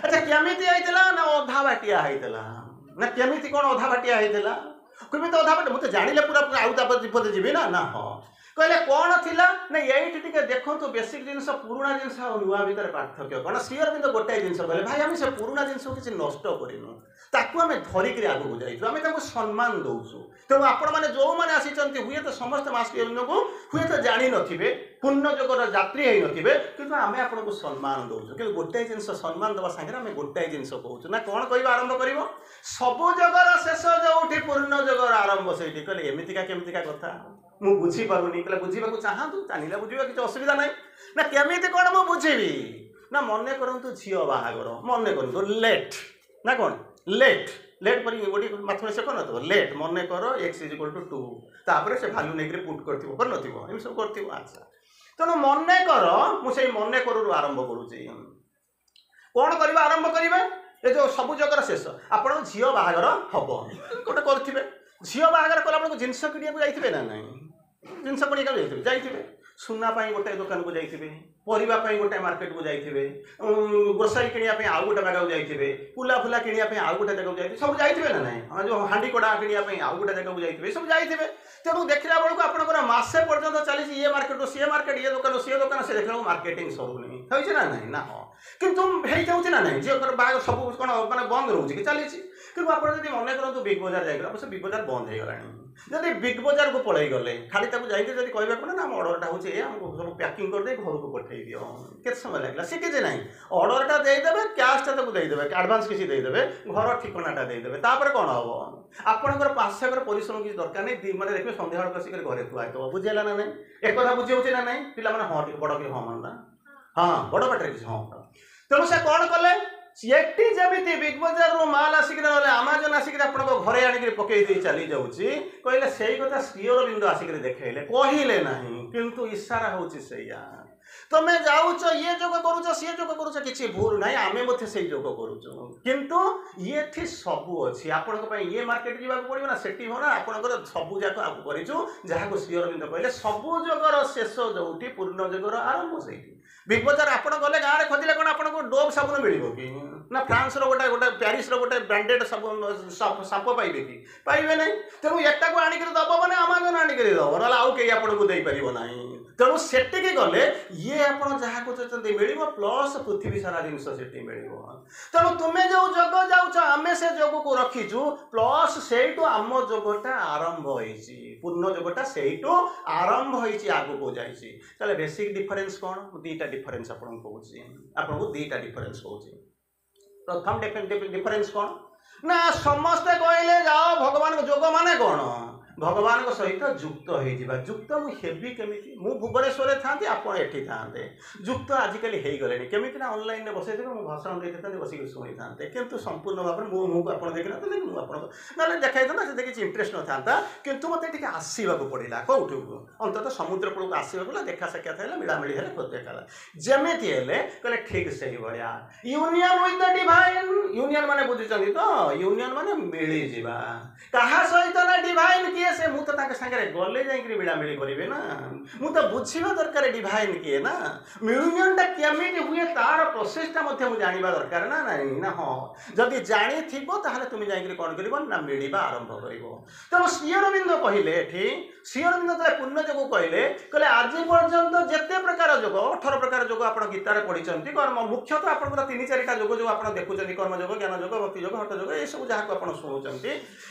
अच्छा केमिति आइतला ना अधा बाटिया आइतला ना केमिति कोन अधा बाटिया आइतला केमिति अधा बाटिया मते जानिले पूरा आउ तापर विपद जिबे ना ना हां कहले कौन थिला ना एठी टिके देखंतु बेसिक जिंस पुराना जिंस आ नुवा भीतर पार्थक्य कोन श्री अरविंद गोटाई जिंस कहले भाई हम से पुराना जिंस किछ नष्ट करिनु ताकू आमे धरि के आगु जाइछु आमे ताको सम्मान दउछु तेणु आपण माने जो माने आसीचंती हुए तो समस्त मास्टर को हुए तो जानि नथिबे पुण्य जगर यात्री हे नथिबे किंतु आमे आपण को सम्मान दउछु कि गोटाई जिंस सम्मान दबा संगे आमे गोटाई जिंस कहउछु ना कोन कहबा आरंभ करिवो सबु जगर शेष जोठी पूर्ण जगर आरंभ सेठी कहले एमितिका केमितिका कथा मु बुझी पारुनी कहले बुझीबा को चाहतु चानिला बुझीबा किछ असुविधा नै ना केमिति कोन मु बुझीबी ना मने करंतु झियो बाहागर मने करंतु लेट ना कोन लेट लेट पर गोटी माथुरे से कोन तो लेट मने करो x = 2 तापर से वैल्यू नै के पुट करथिबो कर नथिबो एम सब करथिबो अच्छा तनो मने करो मु सेही मने करू आरंभ करूची कोन करबा आरंभ करिवे ए जो सब जगर शेष आपण झियो बाहागर हबो गोटे करथिबे झियो बाहागर कला आपण जिंस किडिया को जाइथिबे ना नै जिंस कोनी का जाइथिबे सुना पाई गोटे दुकान को जाइथिबे परिबा पाई गोटे मार्केट को जाइथिबे ग्रोसरी किनिया पे आउ गोटे जगह को जाइथिबे पुला फुला किनिया पे आउ गोटे जगह को जाइथिबे सब जाइथिबे ना नै हम जो हांडी कोडा किनिया पे आउ गोटे जगह को जाइथिबे सब जाइथिबे तेणु देखला बेलू आपनकर मासे पर्यंत चली ये मार्केट ये दुकान से देखला मार्केटिंग सब नहीं होइछ ना नै ना हो किंतु हेइ जाउछ ना नै जे ओकर बाग सब कोन माने बंद रहउछ कि चलीछि किंतु आपण जदि मने करंतु बिग बाजार जाइगला अवश्य बिग बाजार बंद हे गलानी जदि बिग बाजार को पळै गले खाली ताकू जाइके जदि कहबा कोन ना ऑर्डरटा होचे ए हमको सब पैकिंग कर दे घर को पठै दियो केत समय लागला से के जे नै ऑर्डरटा दे देबे कैशटा ताकू दे देबे एडवांस किछि दे देबे घर ठिकानाटा दे देबे तापर कोन हबो आपनकर पासकर परिश्रम किछि दरकार नै माने देखबे संध्या बेला कसी कर घरे तुआ तो बुझेला ना नै एक कथा बुझे होचे ना नै पिला माने हां बड़ के हां मानला हां बड़ बाटरे किछि हां तेणु से कौन कले एटी जमी बिग बजार रू माल आसिक आमाजन आसिक आप घरे आणिक पकई दे चली जाऊँगी कहले से कथा श्री अरविंद आसिक देखले कहले ना किंतु इशारा होची सैया तमे जाऊच ये जोग करूच सी जोग करूच किसी भूल ना आमे मध्य से जोग करूचु किंतु ये थी सबू अच्छी आपण ये मार्केट जावाक पड़ो ना सेठी हो ना आपंकर सबू जाक आपको करूँ जहाँ को श्री अरविंद कहले सबू जगर शेष जोटी पूर्ण जगर आरंभ से बिग बजार आपण गले गाँव में खोजिले कौन आपको डोव साबुन मिल कि ना फ्रांस गोटे गोटे प्यारिस गोटे ब्रांडेड साप पाइबे कि पाइबे ना तेणु एटा को आणिक दब मैंने आमाजन आणिक दब ना आउ कहीं आपको देपर ना तेणु सेटिकी गले ये आप जहाँ खोजते मिल प्लस पृथ्वी सारा जिन से मिल तेणु तुम्हें जो जग जाऊच आम से जग को रखीचु प्लस से आम जगटा आरंभ होती पूर्ण जगटा से आरंभ होती आग को जाए बेसिक डिफरेन्स कौन दीटा डिफरेन्स आपको दीटा डिफरेन्स कहूँ प्रथम डिफरेन्स कौन ना समस्ते कहले जाओ भगवान जोग माने कौन भगवान सहित जुक्त हो जुक्त मुझे केमी मु भुवनेश्वर था आपड़ एटी था जुक्त आजिकल हो गले केमी ना ऑनलाइन में बसई मुझे भाषण देते बसिक शुणी था किंतु संपूर्ण भाव में मुझे आप देखी ना देखा था से किसी इंटरेस्ट न था किंतु मत आसवाक पड़ा कौट अंततः समुद्र कूल आसवाक देखा साक्षात है मिलामिली है देखा जमी कहले ठीक से भाया union with the divine union माने बुझुं तो यूनियन माने मिली जा क्या सहित ना डिवाइन किए किए से मु तो ताके संगे गले जाई मिलामिली करिवे ना मु तो बुझिबा दरकार डिवाइन किए ना यूनियन टा केमिति हुए तार प्रोसेस टा मध्य मु जानिबा दरकार ना नहीं ना हां जदि जानि थिबो ताहले तुम जाई कोन करिवो ना मिलिबा आरंभ करिवो तो श्री अरविंद कहिले एठी श्री अरविंद तले पुण्य जोग कहले आज पर्यंत जेते प्रकार जोग 18 प्रकार जोग आपण गीतार पढिचंती कर्म मुख्यतः आपण 3-4टा जोग जो आपण देखुचंती कर्म जोग ज्ञान जोग भक्ति जोग हठ जोग ए सब जहा को आपण सुनुचंती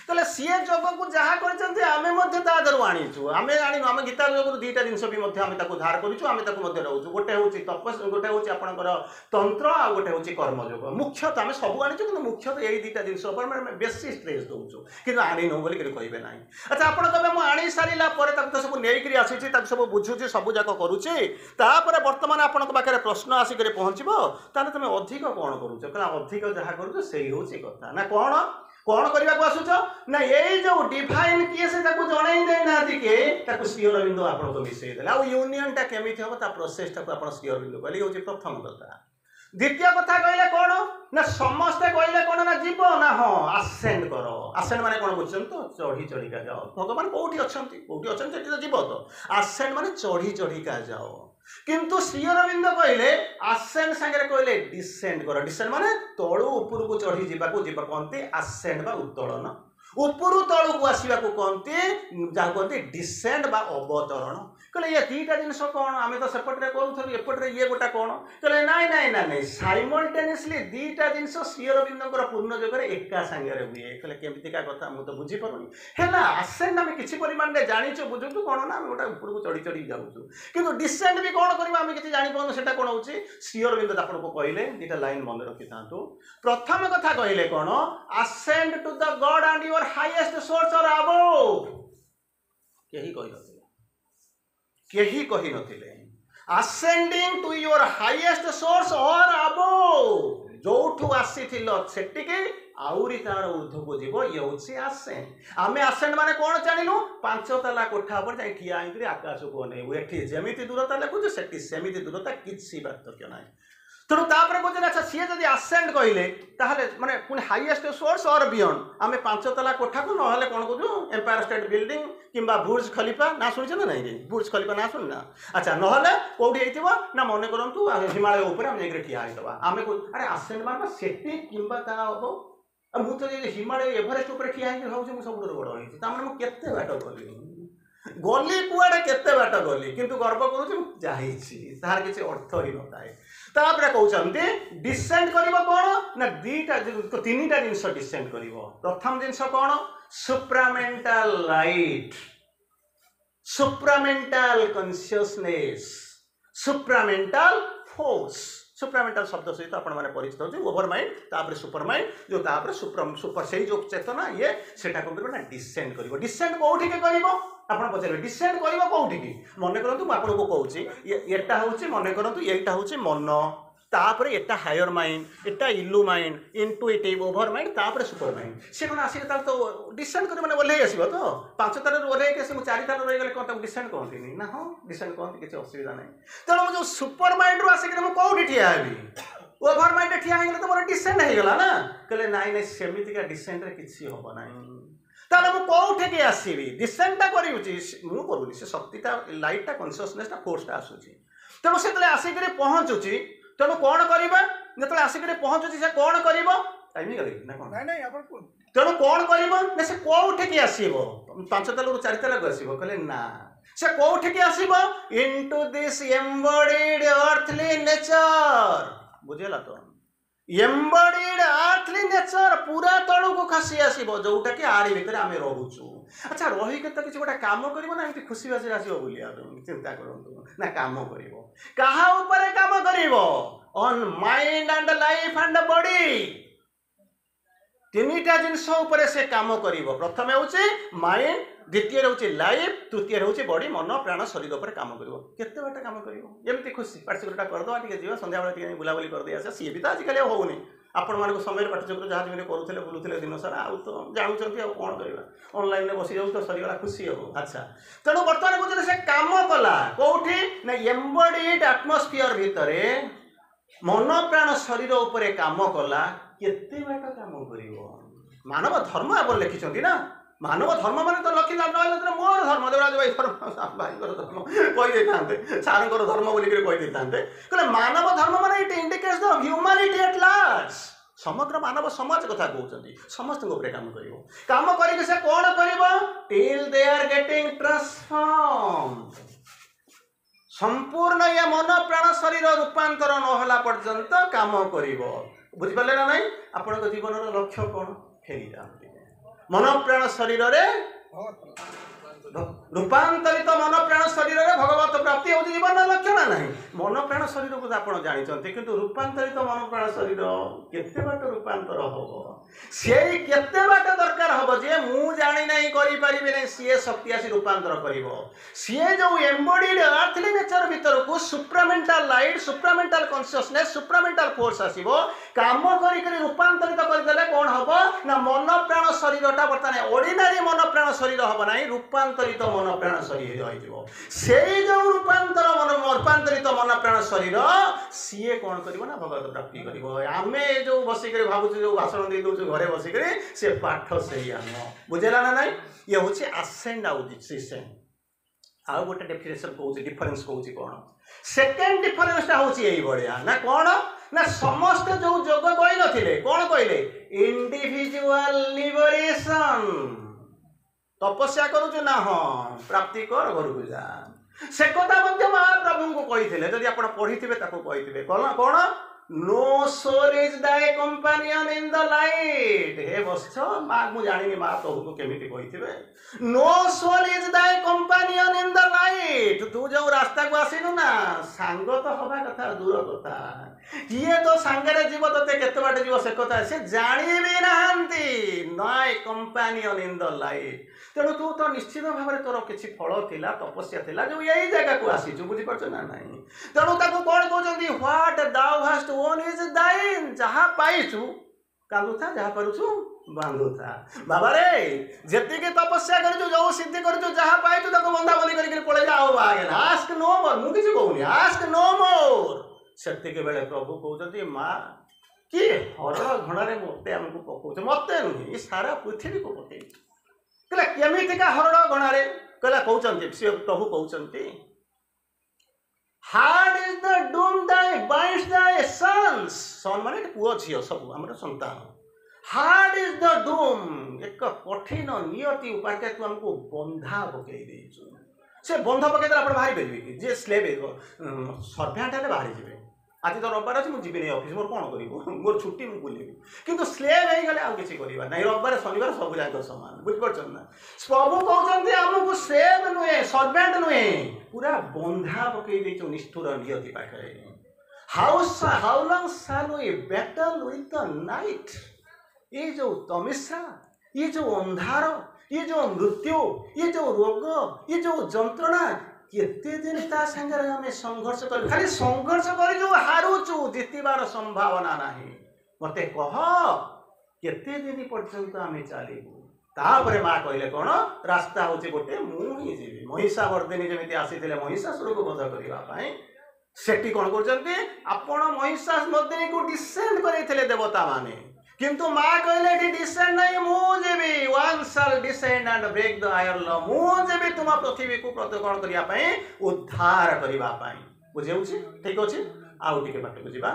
कहले सीए जोग को जहा करचंती आमे मध्ये ता दरु आनिचु आमे आनी आमे गीतार जोग दुईटा जिंस भी मध्ये आमे ताको धार करिचु आमे ताको मध्ये रहउचु गोटे होची तपस गोटे होची आपणकर तंत्र आ गोटे होची कर्म जोग मुख्यतः आमे सब आनिचु किंतु मुख्यतः एई दुईटा जिंस पर माने बेसी स्ट्रेस दउचु किंतु आनी नो बोली कहबे नाही अच्छा आपण कबे मु आनी सारिला परे ताको सब नेइकरी आसीची ताको सब बुझुची सब जाक करूची तापर वर्तमान आपनक पाखरे प्रश्न आसी करे पहुंचबो ताले तमे अधिक कोन करूछ कला अधिक जहा करूछ सेही होची कथा ना कोन करबा को आसुछ ना एई जो डिवाइन किए से ताको जणाई नै ना दिके ताको श्री अरविंद आपन को मिसै देला आ यूनियन टा केमिति हो ता प्रोसेस ता आपन श्री अरविंद कहली होची प्रथम कथा द्वितीय कथा कहले कोन ना समस्ते कहले कोन ना जीव ना हां असेंड करो असेंड माने कोन बुझछन तो चढ़ी चढ़ी का जाओ भगवान कोठी अछंती सेठी तो जीव तो असेंड माने चढ़ी चढ़ी का जाओ किंतु श्री अरविंद कहले असेंड संगे कहले डिसेंड करो डिसेंड माने तळु ऊपर को चढ़ी जीवा को कहते असेंड बा उत्तोलन ऊपर तळु को आसीबा को कहते जा कहते डिसेंड बा अवतरण कहले ये तीटा जिनस कोन आमे तो सेपटरे करूथली एपटरे ये गोटा कोन कहले नाइ नाइ ना नहीं साइमल्टेनियसली दीटा जिनस श्री अरविंदकर पूर्ण जगरे एका संगे हुए कहले केमिति का कथा मु तो बुझी परुनी हैला असेंड आमे किछि परिमाण रे जानिछु बुझुतु कोन ना आमे गोटा ऊपर को चढ़ी चढ़ी जाउछु किंतु डिसेंड भी कोन करबा आमे किछि जानि पन सेटा कोन होछि श्री अरविंद आपन को कहले दीटा लाइन मन रखि थांतु प्रथम कथा कहले कोन ascend to the god and your highest source or above केही कहि नथिले ascending to your highest source or above जोठू आसीथिलो सेटिके आउरी तार ऊर्ध्व को जीव ये होछि असेंड आमे असेंड माने कोन जानिलु पांच तला कोठा पर जाई ठिया आइकरी आकाश को नै एठी जेमिति दूरता लेखु सेठी सेमिति दूरता किछि पार्थक्य नै तेणु तापर कहते अच्छा सी जब असेंड कहले ताहले माने पुणी हाईएस्ट सोर्स और बियॉन्ड आमे 5 तला कोठा को नहले कोन कहू एम्पायर स्टेट बिल्डिंग किंबा बुर्ज खलीफा ना सुनिछ ना नहीं बुर्ज खलीफा ना सुन ना अच्छा नहले कोठी हेतिबो ना मने करंतु हिमालय ऊपर हम नेगरे ठिया आइतबा आमे को अरे असेंड माने सेठी किंबा ता हो मु तो हिमालय एवरेस्ट ऊपर ठिया आइ भाउ जे सब बड़ होई ता माने मु केते बाट गली कुआड़े केते बाट गली किंतु गर्व करूँ जाइछि तार किसी अर्थ ही नथाए तापर कहउछन्ते डिसेंड करिवो कोन ना दीटा तीनटा जिंस डिसेंड करिवो प्रथम जिंस कोन supramental light supramental consciousness supramental force supramental शब्द सहित आपण माने परिचित होचे ओवर माइंड तापर सुपर माइंड जो तापर सुपर सही जो चेतना ये सेटा को ना डिसेंड करिवो डिसेंड कोठी के करिवो आपण पचारे डिसेंड करिवो कोठी की मने करंतु म आपण को कहउची एटा होची मने करंतु एटा होची मन तापर एटा हायर माइंड एटा इल्लू माइंड इंटुइटिव ओवर माइंड तापर सुपर माइंड से कोन आसी त तो डिसेंड कर माने बोले आसीबो तो पांच तार ओरे के से चारि तार रहि गेले कोन डिसेंड कोनती नहीं ना हो डिसेंड कोनती किछ असुविधा नहीं तनो जो सुपर माइंड रो आसी के म कोठी ठिया हेबी ओवर माइंड ठिया हे गेले तो मोर डिसेंड हे गेला ना कहले नाइ नाइ सेमिति का डिसेंड रे किछि होबो नाही ताले मु कोठे के आसीबी डिसेंड ता करिउची मु करूनी से शक्तिटा लाइटटा कॉन्शियसनेस ता फोर्सटा आसुची तनो से तले आसी करे पहुंचुची तनो कोन करिबा जतले आसी करे पहुंचुची से कोन करिवो टाइम गले ना कोन नै नै आपण कोन तनो कोन करिवो ना से कोठे के आसीबो पांच तला रु चारि तला को आसीबो कहले ना से कोठे के आसीबो into this embodied earthly nature बुझेला तो एम्बॉडीड अर्थली नेचर पूरा तळु को खसी आसीबो जोटा कि आड़ी भीतर आमे रहउछु अच्छा रही के त किछ गोटा काम करिवो ना एमती खुशी बासी आसीबो बोलिया चिंता करंतु ना काम करिवो कहा ऊपर काम करिवो on mind and life and body तीनटा जिनस ऊपर से काम करिवो प्रथम होउची माइंड द्वितीय होउची लाइफ तृतीय होउची बॉडी मन प्राण शरीर ऊपर काम करिवो केते बाटा काम करिवो एमती खुशी पार्टिसिपेट कर दो आके जीवा संध्या बेला टिके बुलाबुली कर दे आसे सी भी त आज काले होउनी आपण मानको समय पाठचक्र जहाँ जमी करूले बुलूले दिन सारा आउ तो जानूँ आ कौन करवा ऑनलाइन बसी जाऊ तो सरीगला खुशी हो अच्छा तेणु बर्तमान को से काम कला कौटी ना एम्बॉडीड एटमॉस्फियर भितर मन प्राण शरीर उपरे काम कला केते बाटा काम करिवो मानव धर्म आप लिखिछंती ना मानव धर्म मान तो लखी ना मोर धर्म देवराज भाई धर्म भाई धर्म कहीदे था सार धर्म बोलिक कहीदे कहले मानव धर्म मान it indicates the humanity at large समग्र मानव समाज कथा कहते समस्त काम कर से कौन कर till they are getting transformed संपूर्ण या मन प्राण शरीर रूपांतर नहला पर्यंत काम कर बुझिपारे ना नहीं आपण जीवन लक्ष्य कौन फेरी जाते मन प्राण शरीर रूपांतरित मन प्राण शरीर भगवत प्राप्ति हूँ जीवन लक्ष्य ना नहीं मन प्राण शरीर को आप जानते किंतु रूपांतरित मन प्राण शरीर केते बाट रूपांतर हम से केते बाट दरकार हम जे मु जानी नहीं करि परिबे नहीं सी शक्ति आसी रूपांतर करिवो सी जो एम्बॉडीड अर्थली नेचर भीतर को supramental light supramental consciousness supramental force आसीबो काम करी करी रूपांतरित कर देले कोन हबो ना मन प्राण शरीरटा बर्तमान ऑर्डिनरी मन प्राण शरीर हबो नाही रूपांतरित मन प्राण शरीर होइजो सेई जो रूपांतरित मन प्राण शरीर सीए कोन करिवो ना भगवत प्राप्ति करिवो आमे जो बसी करे भाबु जो भाषण दे दो घरे बसी करे से पाठ सही आम बुझेला ना नहीं ये हूँ आसेंड आउट आउ गोटे डेफिनेशन कौन डिफरेन्स कौन कौन सेकेंड डिफरेन्सटा हूँ ये ना कौन ना समस्त जो जोग कही नथिले कौन कहले इंडिविजुअल लिबरेशन तपस्या करूछु ना हाँ प्राप्ति कर घर को जा से कथा महाप्रभु को कही जदि आप पढ़ी कही कौन नो सोल इज दाय कंपेनियन इन द लाइट हे बस माँ मु जानी माँ प्रभु को केमी कही नो सोल इज दाय कंपेनियन इन द लाइट तू जो रास्ता को आसीनु ना सांग तो हवा कथा दूर कथा किए तो सांगे जीव ते केते बाट जीव से कथा से जानी भी नहांती नाय कंपेनियन इन द लाइट तेणु तू तो निश्चित भाव में तोर किसी फल थिला तपस्या थिला जो यही जगह को आसीचु बुझी पारछ ना नहीं तेणु ताको कोन कहउछंती what thou hast won is thine जहाँ पाइछु कांदुथा जहाँ पारुछु बांधुथा बाबा रे जति के तपस्या करिछु जो सिद्धि करिछु जहाँ पाइछु ताको बंधा बंधी करिके पळे जाओ आगे आस्क नो मोर मु किछि कहउनी आस्क नो मोर सेति के बेले प्रभु कहउछंती मां कि हरण घणारे मते हमको पकोछ मते नुही सारा पृथ्वी को पके कहला केमितिका हरण घणारे कहला कहउछंती से प्रभु कहउछंती हार्ड इज द डूम दाय बाइंड्स दाय सन्स सन माने पुओ झियो सब हमर संतान हार्ड इज द डूम एक कठिन नियति उपाके तू हमको बंधा पकई देछु से बंधा पकई देला आपण बाहरी बेलबी कि जे स्लेव सर्वेंट हेले बाहरी जिवे आज तो रविवार अच्छे मुझे जीवन ऑफिस मोर कौन कर मोर छुट्टी मुझे बुलेबी किंतु स्लेव हो गले आउ किसी करवा ना रविवार शनिवार सब जाक सामान बुझिपार ना प्रभु कहते आमको स्लेव नुहे सर्वेंट नुहे पूरा बंधा पकई देचु निष्ठुर नियति पाखे how long shall we battle with the night ये जो तमिश्रा ये जो अंधार ये जो मृत्यु ये जो रोग ये जो जंत्रणा केते दिन ता संगे हमें संघर्ष कर खाली संघर्ष कर जो हारुचु जितिबार संभावना नाही मते कह केते दिन पर्यंत आमे चलिबु तापरे मां कहले कोन रास्ता होचे गोटे मु ही जीवी महिषावर्धिनी जेमिति आसीथिले महिषासुर को वध करिवा पई सेठी कोन करजंती आपण महिषावर्धिनी को डिसेंड करिथिले देवता माने किंतु माँ कहले डिसेंड नहीं मुझे one shall descend and break the iron law मुझे तुम पृथ्वी को प्रतिकरण करिया पई उद्धार करिवा पई बुझेउछि ठीक अछि आउ टिके बाटे बुझिबा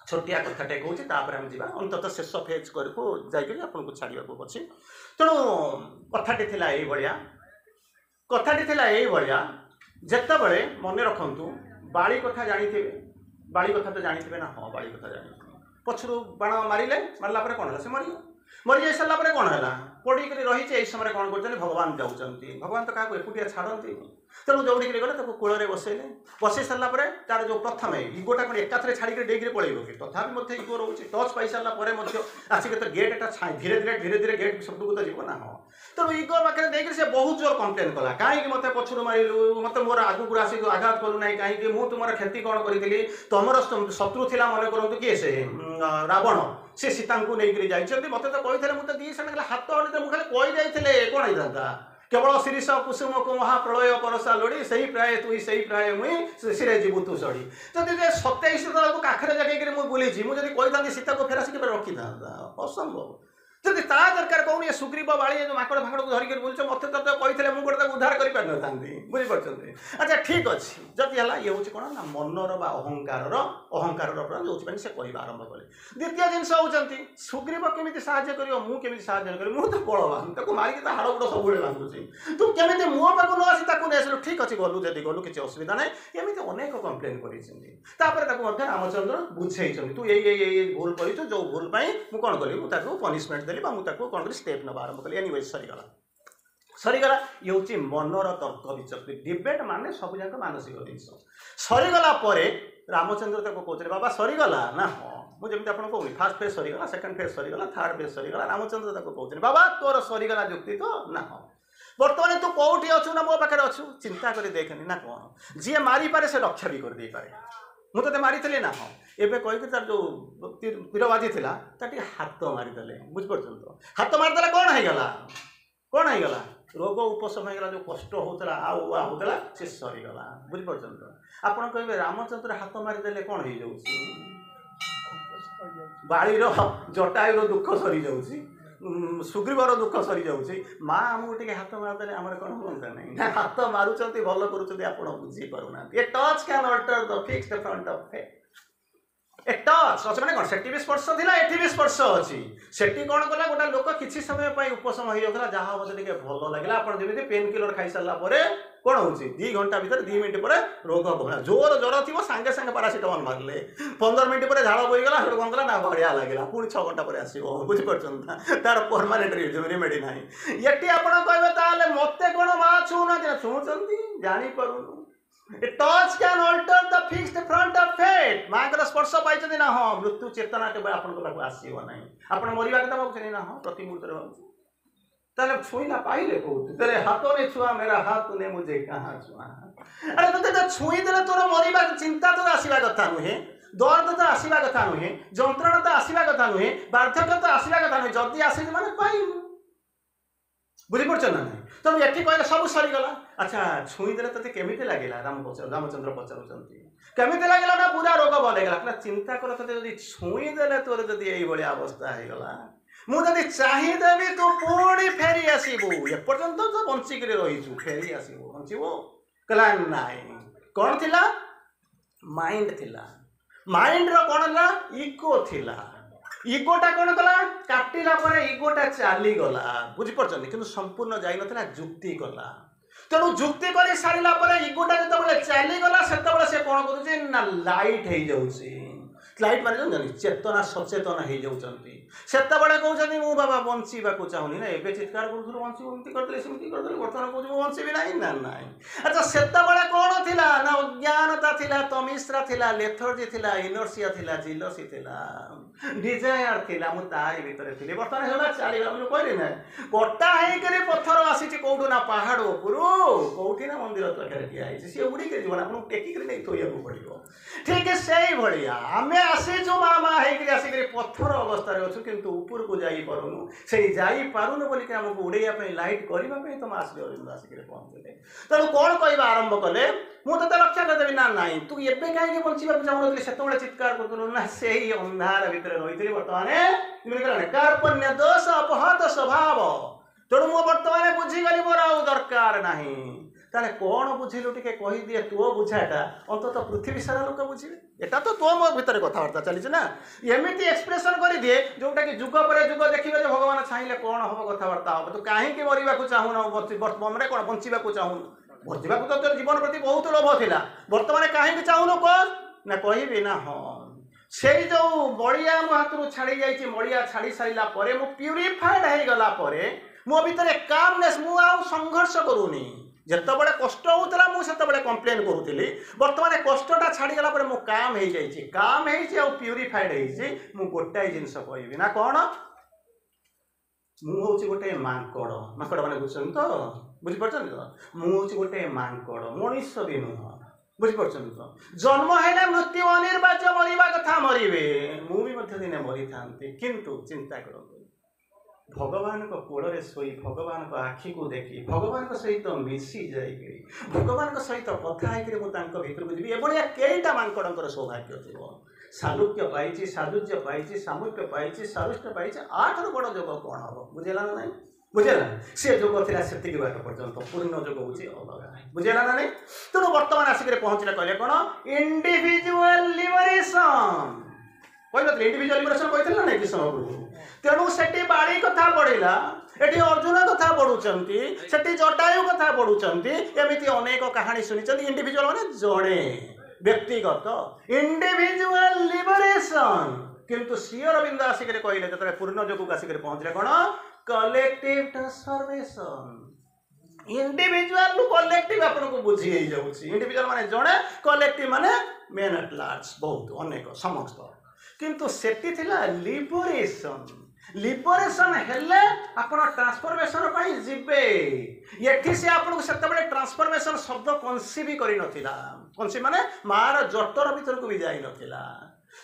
छोटिया कथाटे कहूँ तापर हम जीवा अंततः शेष फेज करको जाइकरी आपन को छाड़िया को अछि तेणु कथाटी थिला एई बढिया जेते बळे मने रखंतु बाली कथा जानिथिबे बाली कथा तो जानिथिबे ना हां बाली कथा जानिथिबे पछरु बाण मारला पर कौन है से मरी जाई सारा पर कौन है पड़ी कर रही है समय कौन कर भगवान जाऊँच भगवान तो क्या एकुटिया छाड़ती तेणु दौड़ी गले कूल बसैले बसई सारापर तार जो प्रथम इगोटा कौन एकाथरे छाड़ी डेग्रे पड़ेब कि तथापि इगो रोचे टच पाई सारापर आसिक तो गेट एटा धीरे धीरे गेट सबको तो जीव ना हाँ तेणु इगो पाखे देखिए से बहुत जोर कंप्लेन कला कहीं मत पछरू मारू मत मोर आगू आसिक आघात करूना कहीं मुझे तुम क्षति कौन करी तुमर शत्रु था मन करूँ किए से रावण से सीता को लेकर जाइए मत तो कही मुझे दी से हाथ हल्दी मुझे खाली कही कौन होता केवल शीर्ष कुसुम को महाप्रलय परसा लोड़ी सही प्राय तुई सही प्राय मुई सिरे जीवु तू सड़ी जदि 27 को काखरे जगह मुझे बुली मुझे कही सीता को फेरासिक रखी था असंभव जदि ता दरकार कहूनी सुग्रीव बाड़ी जो माकड़ फाकड़ को धरिक बुलछ मत तो कहते मुझे गोटे उद्धार कर पारि न बुझीपार। अच्छा ठीक अच्छे जदि है ये हूँ कौन ना मनर बा अहंकार जो से कह आरंभ कले। द्वितीय जिनस होती सुग्रीव केमी साहय कर मुझे साहय करी मुझे तो बलवान मारिक हाड़ गुड़ सब बांधुची तू केमी मो पाक न आसी नहीं आसलु ठीक अच्छे गलु जदि गलु किसी असुविधा ना एमती अनेक कम्प्लेन कर रामचंद्र बुझे तू ये भूल कर जो भूल मुझे कौन करी मुझे पनिशमेंट देली मुझे कौन कर स्टेप ना आरंभ कली। एनिवे सरीगला ये हूँ मनर तर्क विचक्ति डिबेट माने सब जाक मानसिक जिन सरीगला रामचंद्र कहते बाबा सरीगला ना हाँ मुझे आपको कहूनी फास्ट फेज सरीगला सेकेंड फेज सरीगला थर्ड फेज सरीगला रामचंद्र कहते बाबा तोर सरीगला जुक्ति तो ना हाँ बर्तमान तू कौटी अच्छु ना मो पाखे अच्छु चिंता कर देखनी ना कौन जी मारी पारे से रक्षा भी कर दे पारे मुझे मारी ना हाँ एवं कहीकि तार जो तीर बाजी था हाथ मारिदे बुझीपार तो हाथ मारिदे कौन होगा रोग उपशम होगा जो कष्ट होता होता सी सरीगला बुझीपार तो आपड़ कहे रामचंद्र हाथ मारिदे कौन हो बाड़ी जटायु दुख सरी जाऊँगी सुग्रीवर दुख सरी जाऊँगी माँ आमको टे हाथ मारिदे आम कौन हमें ना हाथ मारुंच भल कर बुझीपार a touch can alter the fixed front of faith a touch अच्छे मैंने कौन से भी स्पर्श था ये भी स्पर्श अच्छी से कौन कला गोटे लोक किसी समय उपशम हो जाता जहाँ मत भल लगे आप पेन किलर खाई सारापर कौन हो 2 घंटा भर 2 मिनट पर रोग भला जोर ज्वर थी सागे सागे पारासीटामल मारे 15 मिनट पर झाड़ बोईगला कौन कला ना बढ़िया लगे पुणी 6 घंटा पर आसो बुझीपार तार परमानेंट रेमेडी ना ये कहे मत कौन माँ छूना छुँच जापरू touch can alter the fixed front of faith माँ स्पर्श पाई ना हाँ मृत्यु चेतना के आप आसो ना आप मरवा कथा भावुँ ना हाँ प्रति मुहूर्त भावुँ ताले छुईला पाइले कहते तेरे हाथों ने छुआ मेरा हाथ तूने मुझे कहाँ छुआ अरे तो तो छुई देले तोर मरिबा चिंता तो आसीबा कथा नुहे दर्द तो आसीबा कथा नुहे जंत्रणा तो आसीबा कथा नुहे वार्धक्य तो आसीबा कथा नुहे जदि आसी माने पाइबु बुझीपार ना नहीं तो ये कहले सब सरीगला। अच्छा छुई देले तते केमिति लागिला रामचंद्र पचारुचंती केमिति लागिला ना पूरा रोग भल गला चिंता कर तते जदि छुई देले तोर जदि एई भली अवस्था हे गला मुझे चाहिदेवी तू पुणी फेरी आसबू एपर्यंत तो बंचिक रहीचु फेरी आसबू बंचबू कहला नाई कौन थिला माइंड थिला माइंड रो कौन है इगो थिला इगोटा कौन कला काटिला पर इगोटा चली गला बुझीपार कि संपूर्ण जाई नथिला जुक्ति कला तेणु जुक्ति कर सारा पर इगोटा जो चलीगला से कौन कर ना लाइट हो जाऊँगी लाइट मारे जानी चेतना सचेतन हो जाती से कहते मु बाबा बंचा चाहूनी ना एवं चित्कार करूँ बंची करदे सेमती करदे बर्तमान कहूँ बंचबी ना ना अच्छा से कौन थी ना अज्ञानता थिला तमिश्रा थिला लेथर्जी थिला इनर्सिया थिला जिलसी थिला डिजायर थिला मु तारी भितर थी बर्तमान है चलीगला मुझे कहली ना कटा होकर पत्थर आसी कौटू ना पहाड़ उपरू कौटी ना मंदिर पाखे ठिया सी उड़ीक जीवन आपको टेकिक नहीं थोड़ा पड़ो ठीक है से भाया आम आसीचु मामा आसिक पत्थर अवस्था अच्छु किंतु ऊपर को जापरूनु से जापरूनु बोलिक आमको उड़ाइया लाइट करने तुम आसिक अरविंद आसिक पहुँचले तेणु कौन कह आरंभ कले मुझे रक्षा करदेवी ना ना तू एवं कहीं बंचा चाहून से चित्कार करूँ ना से अंधार भितर रही बर्तमान कार्पण्य दोष अपहत स्वभाव तेणु मो बर्तमान बुझीगली मोर आउ दरकार ना ताले कौन बुझिलु टिके कही दिए तो बुझाटा अंतत पृथ्वी सारा लोक बुझे एटा तो मो भितर कथबार्ता चली ना एमती एक्सप्रेशन कर दिए जोटा कि जुग पर जुग देखिए जो भगवान चाहिए कौन हम कथबार्ता हम तो कहीं मरवा चाहून बर्तमान कौन बंचा चाहून बंचा तो जीवन प्रति बहुत लोभ था बर्तमान कहीं चाहून कौन ना कह ना हाँ से जो मड़िया मो हाथ छाड़ी जाइए मड़िया छाड़ी सारा मु प्यूरीफाइड हो गला मो भितर कामनेस मु आ संघर्ष करूनी जिते बड़े कष्ट होता मुझे कंप्लेन करूली बर्तमान कष्टा छाड़गला मो काम हो जाइए काम हो प्यूरीफाइड हो गोटाए जिनस कह ना कौन मुझे गोटे मांकड़ मांकड़ मैंने बुझे तो बुझीपार मुझे गोटे मांकड़ मनीष भी नुह बुझीपार तो जन्म है मृत्यु अनिर्वाच्य मरवा कथा मरवे मुझे दिने मरी था किंतु चिंता करूँ भगवान को कोड़े शोई भगवान को आखि को देखी भगवान सहित मिसी जाए भगवान सहित कथा भर को जी एभलिया कईटा मांकड़ सौभाग्य थी सालुक्य पाई साजुज्य पाई सामुप्य पाई सारुष्ट पाई आठर बड़ जोग कौन हम बुझेगा ना नहीं बुझेगा सी जोग थी से बाट पर्यंत पूर्ण जोग हूँ अलग बुझेगा ना नहीं तेणु बर्तमान आसिक पहुँचले कहले कौन इंडिविजुअल लिबरेशन कहते इंडिविजुअल लिबरेशन कहते ना नहीं कि समय पूर्व तेणु से बाड़ी कथा पड़ा एटी अर्जुन कथा पढ़ुंट से जटायु कथा पढ़ुंट एमती अनेक कहानी शुणी इंडिविजुअल माने जड़े व्यक्तिगत इंडिविजुअल लिबरेशन किंतु श्री अरविंद आसिक कहले जो पूर्ण जोग आसिक पहुँचले कौन कलेक्टिव ट्रांसफॉर्मेशन इंडिविजुअल कलेक्टिव आपको बुझी जाऊँगी इंडिविजुअल माने जड़े कलेक्टिव माने मेन एट लार्ज बहुत अनेक समस्त किंतु सेठी थिला लिबरेशन लिबरेशन हेले आपण ट्रांसफॉर्मेशन पाई जिबे एठी से आपन सेतबेले ट्रांसफॉर्मेशन शब्द कन्सीव करि नथिला कन्सीव माने मार जटर भीतर को भी जाई नथिला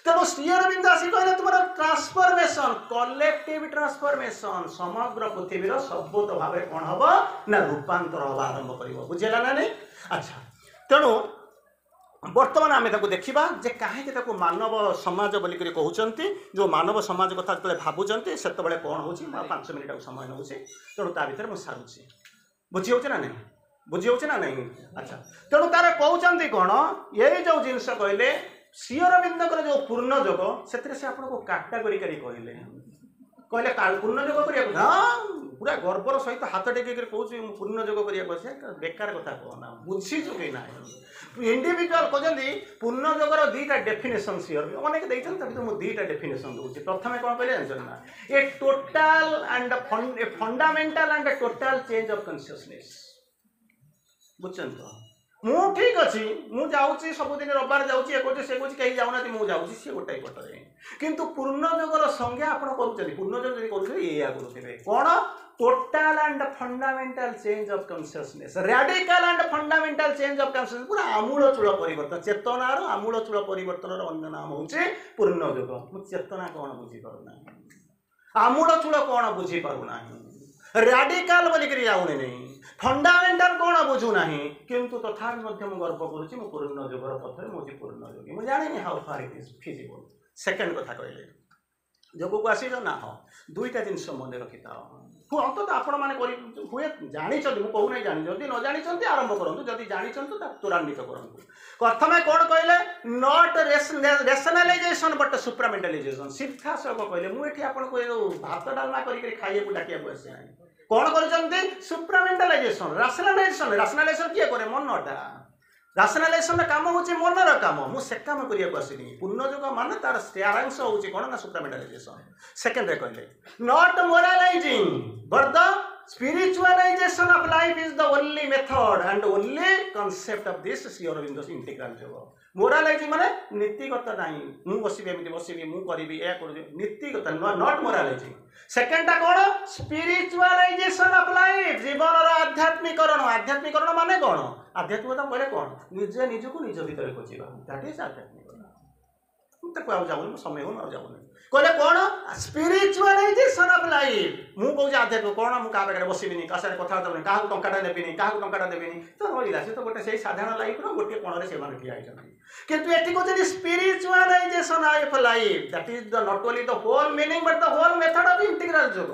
तेणु श्री अरविंद आसी कहले तुम ट्रांसफॉर्मेशन कलेक्टिव ट्रांसफॉर्मेशन समग्र पृथ्वीर सर्वत भाव कौन हम ना रूपांतर हवा आरंभ कर बुझेगा ना नहीं अच्छा तेणु बर्तमान आम देखा जे कहीं मानव समाज बोलिक कहते जो मानव समाज कथा जो भावुंट से कौन हो 5 मिनिट समय नौ तेणु ता भर मुझे सारूँ बुझी हो ना नहीं बुझी हो ना नहीं अच्छा तेणु तार कहते कौन ये जो जिनस कहले श्री अरविंदर जो पूर्ण जोग से आपको काटागोरी कहले कहले पूर्ण जोग करा पूरा गर्वर सहित हाथ टेक कौन पूर्ण जोग करा बेकार कथा कहना बुझीचु कहीं ना इंडिविजुअल कहते पूर्ण जोगर दीटा डेफिनेशन सियर अनेक देखते मुझे दीटा डेफिनेशन दूसरी प्रथम कौन कहले जानते ना a total and a fundamental and total change of consciousness बुझे तो मु ठीक अच्छी मुझे सबुदिन रविवार जाऊँगी कहे से कहे कहीं जाऊना मुझे सी गोटाए पटरे किंतु पूर्ण जोगर संज्ञा आप पूर्ण जोग करुवे कौन total and fundamental change of consciousness radical and fundamental change of consciousness पूरा आमूलचूल परिवर्तन चेतनार आमूलचूल परिवर्तन अन्य नाम हूँ पूर्ण जोग मुझे चेतना कौन बुझीपार आमूलचूल कौन बुझीपार रैडिकल बोलिक जाऊनी नहीं फंडामेंटल कौन बुझुना किंतु तथा गर्व करुच्ची पूर्ण जोगर पथर मुझे पूर्ण जोगी मुझे जानी how far it is feasible second कथा कहले जोग को आसीज ना हाँ दुईटा जिन मन रखी था अंत आपण मैंने हुए जानी कहूना जानी जदि न जानी आरंभ करूँ जदि जानी त्वरान्वित करूँ प्रथम कौन कहले नॉट रेशनलाइजेशन बट सुप्रामेंटलाइजेशन सीधा सब कहले मुझे आपको भात डालमा करके खाइए डाकिया आसे ना कौन कर सुप्रामेंटलाइजेशन राशनालाइजेशन राशनालाइजेशन किए करे मनटा राशनालाइजेशन काम हूँ मनर काम मुझे काम करने आसनी पूर्ण जोग मान तार सारांश हूँ कौन ना सुप्रामेंटलाइजेशन सेकेंड कहले not moralising but the spiritualization of life is the only method and only concept of this Sri Aurobindo's integral yoga मोरालाइजिंग माने नीतिगत नहीं मु बसिबे एमती बसिबे मु करिबी ए करू नीतिगत नॉट मोरालाइजिंग सेकंडटा कोन स्पिरिचुअलाइजेशन ऑफ लाइफ जीवन रो आध्यात्मिकरण माने कोन आध्यात्मिकता बोले कोन निजे निजको निज भीतर खोजिबा दैट इज आध्यात्मिकता तक आउ जाउन समय हो न जाउन कहले कौन स्पिरिचुअलाइजेशन ऑफ लाइफ मु कहूँ आध्यात्मिक कौन मुझे क्या पाखे बसबिनी क्या कथा देनी क्या टंका देवी क्या टंका देवी तो रहा से तो गोटे से साधारण लाइफ गोटे कोण से ठिया किंतु ये कहते spiritualisation of life that is the not only the whole meaning but the whole method of integral जोग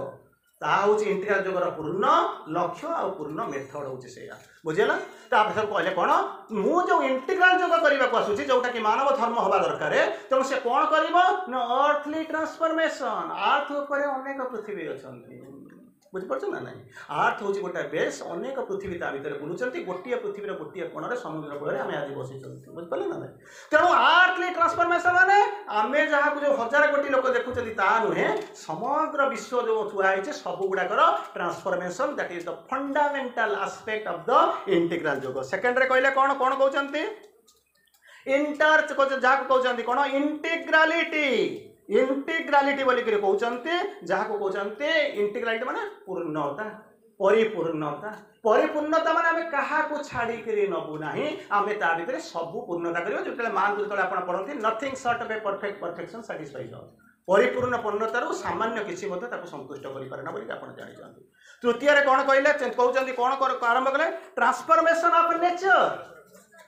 ता हूँ इंटीग्रल जोगर पूर्ण लक्ष्य आ पूर्ण मेथड हूँ से बुझेगा तापर कहले कौन मु इंटीग्रल जोग करने को आसूँ जोटा कि मानव धर्म हवा दरकार तेणु से कौन कर अर्थली ट्रांसफॉर्मेशन अर्थ उपर अनेक पृथ्वी अच्छा बुझीपार ना ना अर्थ हूँ गोटे बेस अनेक पृथ्वी ता भर बुलूँ गोटे पृथ्वी गोटे कोण समुद्र कूल आम आज बस बुझिपारे ना ना तेणु अर्थली ट्रांसफॉर्मेशन माने आम जहाँ को जो 1000 कोटी लोक देखुं ता नुहे समग्र विश्व जो थुआई सब गुड़ाकर transformation that is the fundamental aspect of the integral जोग सेकेंड रे कहले कौन कौन कहते इंटर जहाँ कहते कौन इंटीग्रालिटी इंटीग्रालिटी बोलिक कहते जहाँ को कहते इंटीग्रालिटी माने पूर्णता परिपूर्णता परिपूर्णता माने आम क्या छाड़िक नबू ना आम ता भर सब पूर्णता कर जो माँ को जो आप पढ़ते nothing sort of a perfect perfection satisfies परिपूर्ण पूर्णतार सामान्य किसी संतुष्ट करेना बोली आप जानते तृतीय कौन कहले कहते कौन आरंभ कले transformation of nature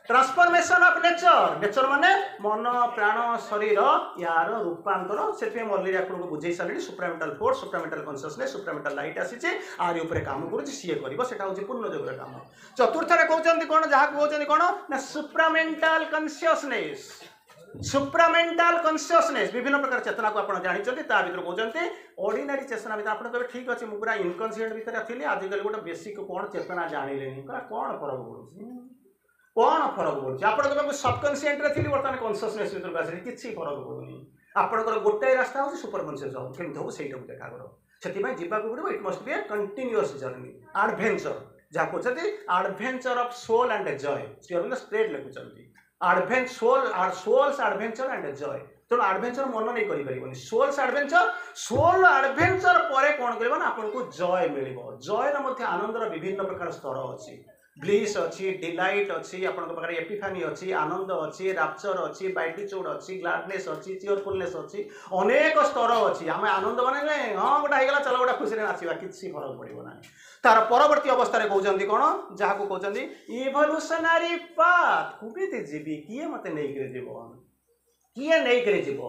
transformation of nature nature माने मन प्राण शरीर यार रूपांतर से मल्ली आपको बुझे सारे supramental force supramental consciousness supramental light आसी आरी ऊपर काम करुच्ची सी कर पूर्ण जोगर काम चतुर्थ कहते कौन जहाँ कहते कौन ना सुप्रामेंटल कॉन्शियसनेस सुप्रामेंटल कॉन्शियसनेस विभिन्न प्रकार चेतना को आप जानते कहते ऑर्डिनरी चेतना भर आप कहे ठीक अच्छे मुझे पूरा इनकनसीएंट भितर थी आजिकल गोटे बेसिक कौन चेतना जानिले कौन फरक पड़ू कौन फरक पड़े आप सबकनसीएंट थी बर्तमान कनसीयसनेस भर को आसे किसी फरक पड़ूनी आपंकर गोटाए रास्ता हूँ सुपर कनसीयस हम केमी हम से देखा कर से जावाक पड़ो it must be a continuous journey adventure जहाँ कहते adventure of soul and joy straight लिखुंट सोल्स एडवेंचर एंड जॉय तेणु एडवेंचर मन नहीं करें सोल्स एडवेंचर पर कौन कर आपको जॉय मिल जॉयर आनंदर विभिन्न प्रकार स्तर अच्छी ब्लिस अच्छी डिलाइट अच्छी आपंकर एपिफानी अच्छी आनंद अच्छी रैप्चर अच्छी बैटिट्यूड अच्छी ग्लाडनेस अच्छी चियरफुलनेस अच्छी अनेक स्तर अच्छी आम आनंद माने हाँ गोटा होगा चलो गोटा खुशी नाचवा किसी फरक पड़ना तार परवर्ती अवस्था कहते कौन जहाँ को कहते इवोल्यूशनरी पाथ कुबीती जीवी किए मत नहीं किए नहीं जीव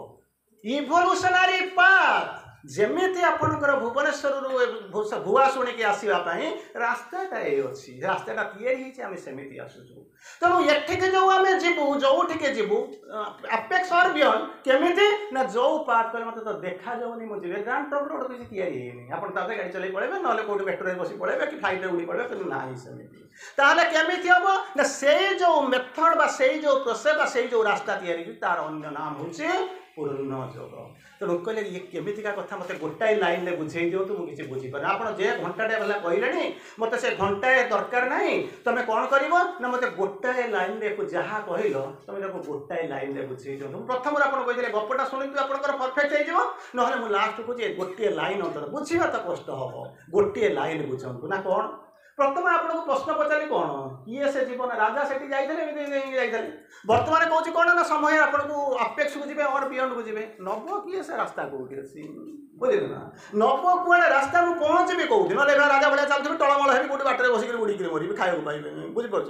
इवोल्यूशनरी पाथ जमीती आपणकर भुवनेश्वर भुआ शुणिकी आसवाई रास्ताटा ये अच्छी रास्ताटा या सेमती आसुचु तेणु एठिक जो आम जीवु जो जीवु अपेक्स और बियन केमी ना जो पाथ पर मत तो देखा जाऊनी मुझे ग्रांड ट्रक रोड किसी तैयारी आप गाड़ी चल पड़े ना कौट मेट्रो बस पड़े कि फ्लाइट उड़ी पड़े कि ना सेमती ताहले केमिति हम ना से जो मेथड से जो प्रोसेस से जो रास्ता तैयारी तार अन्य नाम हूँ पूर्ण योग तेणु कहले ये केमितिका कथा मत गोटाए लाइन में बुझे दिंतु मुझे बुझीपार आप घंटाटे वाला कहले मत से घंटाए दरकार ना तुम कौन कर मत गोटाए लाइन में जहाँ कहल तुम गोटाए लाइन में बुझे दिंतु प्रथम आप कहते गपटा शुणी आप परफेक्ट हो ना मुझे लास्ट को गोटे लाइन अंतर बुझा तो कष्ट हम गोटे लाइन बुझातु ना कौन प्रथम आपको प्रश्न पचारि कौन किए से जीवन राजा से जाते बर्तमान कौन कौन ना समय आपको अपेक्ष को जी और बियंड को जी नब किए से रास्ता कौटी अच्छी बुझे ना नब कौन रास्ता मुझे पहुँचे कौटी ना राजा भाया चलती टलमल है कौटी बाटर बसिक उड़ीक मरी खाया पाइबे बुझीपार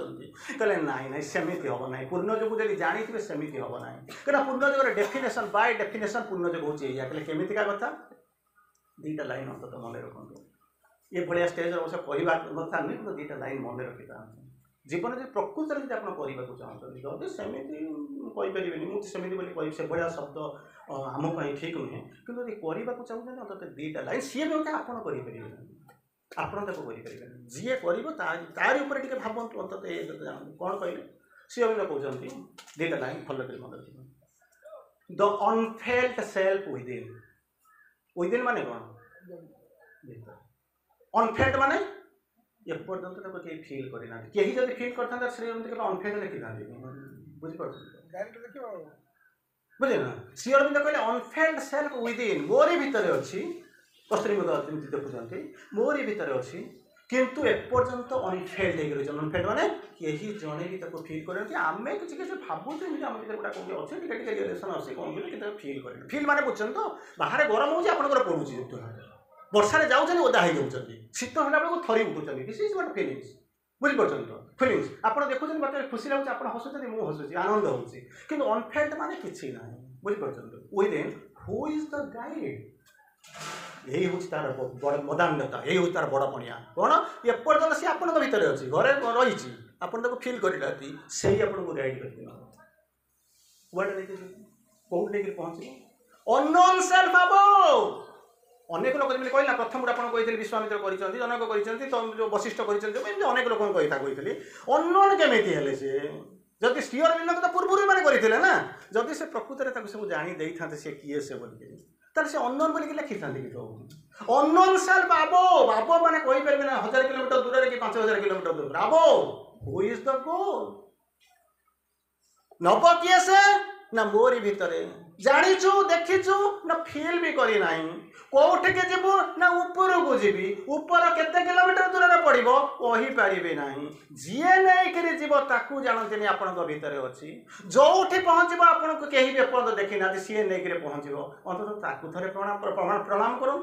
कहले ना ना सेमती हम ना पूर्ण योग जब जानी सेमती हम ना कहीं पूर्ण योग डेफिनेशन बाय डेफिनेशन पूर्ण योग हूँ केमितिका कथा दुईटा लाइन अंत मन रखु ये भाया स्टेज अवश्य कहवा कथा नुहे तो दुईटा लाइन मन रखी था जीवन जो प्रकृत में आप करने चाहते जदि सेमती कहीपर मुझे सेमती से भाया शब्द आमपाई ठीक नुहे कि करने चाहते अंत दुईटा लाइन सी भी होता आप करें जी कर भावतु अंत जानते कौन कहले सी भी कहते दुईटा लाइन भल कर मन रखिए द अनफेल्ट सेल्फ विदिन माने कौन अनफेल्ट माने एपर्यंत कहीं फिल करना कहीं जब फिल करता श्रीअरविंद के अनफेल्ट लिखी था बुझीपार बुझे ना श्रीअरविंद कहले अनफेल्ट सेल्फ विदिन मोरी भितर अच्छी पश्चिम देखुं मोरी भितर अच्छी किंतु एपर्यंत अनफेल्ट हो अनफेल्ट माने कहीं जड़े भी फिल करते आम किसी किसी भावुचे आम भर गोटा कौन अच्छे रिलेसन अच्छे कौन फिल करें फिल माने बुझे तो बाहर गरम हो पड़ूँ वर्षा जाऊँ ओदा हो जाती शीत होला बेलू थरी उठुंट दिस इज व्हाट फीलिंग्स बुझीपार तो फीलिंग्स आप देखुं मत खुशी लगुच आप हसुँच मुझे हसुची आनंद होची कि अनफेल्ट माने किसी ना बुझीपार within who is the guide यही हूँ तार बड़ मदान्यता यही हूँ तार बड़ पणिया कौन एपर्यंत सी आप भितर अच्छी घरे रही आप फिल कर से आपको गाइड कर कौट लेकिन पहुँचे अननोन सेल्फ अबव अनेक लोक जमी कहला प्रथम आपड़ी विश्वामित्र कर जनक कर जो वशिष्ठ कर अनेक लोक कथा कही अननोन केमिति हेले से जदि श्रीअरविंद तो पूर्व मैंने करते ना जदि से प्रकृत में सब जानी था से किए से बोलिए तार से अननोन बोलिक लिखी था कि अननोन सेल्फ अबव अबव माने कहि परबे ना 1000 किलोमीटर दूर कि 5000 किलोमीटर दूर above who is the goal नब किए से ना मोरी भितर जाचु देखीचु ना फिल भी करना कौटे के जीवु ना ऊपर को जीवी ऊपर केते किलोमीटर दूर पड़ो कहीपर ना जी नहीं जीव ताकू जानते आपण भितर अच्छी जो पहुँचब आपको कहीं भी एपर्यंत देखी ना सी नहीं पहुँचो अंत थे प्रणाम करूँ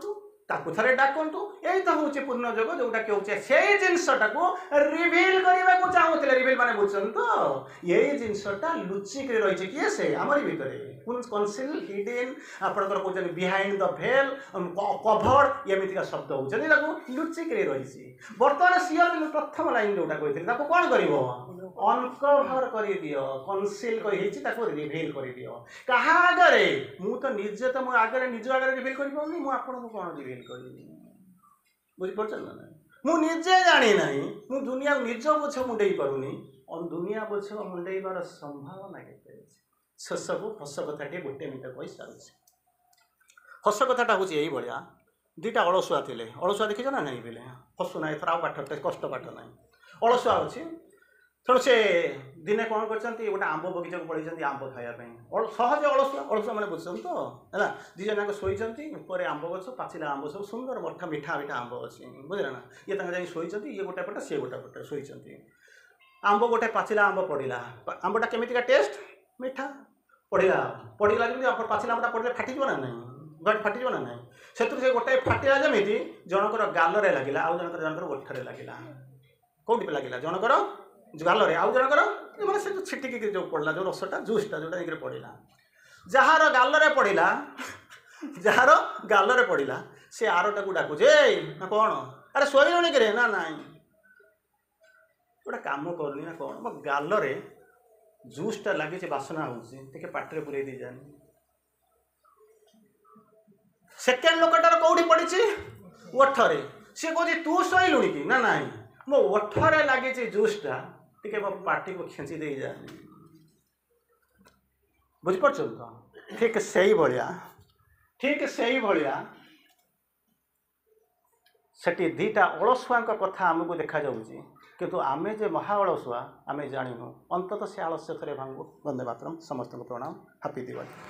ताकू थरे डाकंतु एई तो होचे पूर्ण जोग जोटा कि होचे सेई जिंसटा को रिवील करबा को चाहुतले रिवील माने बुझछन तो एई जिंसटा लुचि के रहिছে कि से हमर भीतरे कनसिल हिडन आपनकर कोजन बिहाइंड द भेल कवर एमितिका शब्द होचे ताकू लुचि के रहिছে वर्तमान सियर प्रथम लाइन जोटा कहिथिले ताकू कोन करिवो अनकवर करि दियो कनसिल करि हिची ताकू रिवील करि दियो कहा आगरे मु तो निजे तो मु आगरे निज आगरे रिवील करि पाउनी मु आपन को कोन रिवील करि बुझि परछन ना मु निजे जानि नाही मु दुनिया निज बोछ मुंडई पारुनी और दुनिया बोछ मुंडई बार संभावना केते छै सब हस कथाटे गोटे मिनट कहि सारुछि हस कथाटा होछि एई बलिया दुईटा अलसुआ थिले अलसुआ देखिछ ना नहीं बिले हसु ना एथरा पाठ कष्ट पाठ नाही अलसुआ अछि तेणु से दिने कौन कर गोटे आंब बगीचा को पड़े आंब खायापी सहज अलसुआ अलसुआ मैंने बुझुन तो है दीज जाक शोती ऊपर आंब गछ पाचिला आंब सब सुंदर मठा मीठा मीठा आंब अच्छी बुझे ना ये जा शोती ये गोटे पटे सी गोटे पटे शोती आंब गोटे पाचिला आंब पड़ा आंबटा केमितिका टेस्ट मीठा पड़ा पड़ा जमी पाचिला आंबटा पड़े फाटिज ना नहीं गट फाटिज ना नहीं से गोटे फाटिला जमी जनकर गालरे लगे आउ जनकर ओठरे लगे कौटी लगे जनकर गालरे आउ जनकर मैंने से छिटिकी जो पड़ा जो रसटा जूसटा जोटा नहीं पड़ा जार गालरे पड़ा जार गालरे पड़ा सी आरटा को डाकुचे ना कौन अरे शोनी कि ना ना गोटे कम करनी ना कौन मो गालरे जूसटा लगे बासना हो पाटे पूरे दी जानी सेकेंड लोकटार कौटी पड़ी ओठरे सी कहे तू शोलुणी कि ना ना मो ओठरे लगे जूसटा टे मो पार्टी को खेची दे जानी बुझिपार तो ठीक से भाया सेठी दीटा अलसुआ कथा आमको देखा जाऊँगी किंतु आमे जे महा अलसुआ आमे जाणु अंततः से आलस्य थे भांगू। वंदे मातरम। समस्त प्रणाम। हैप्पी दिवाली।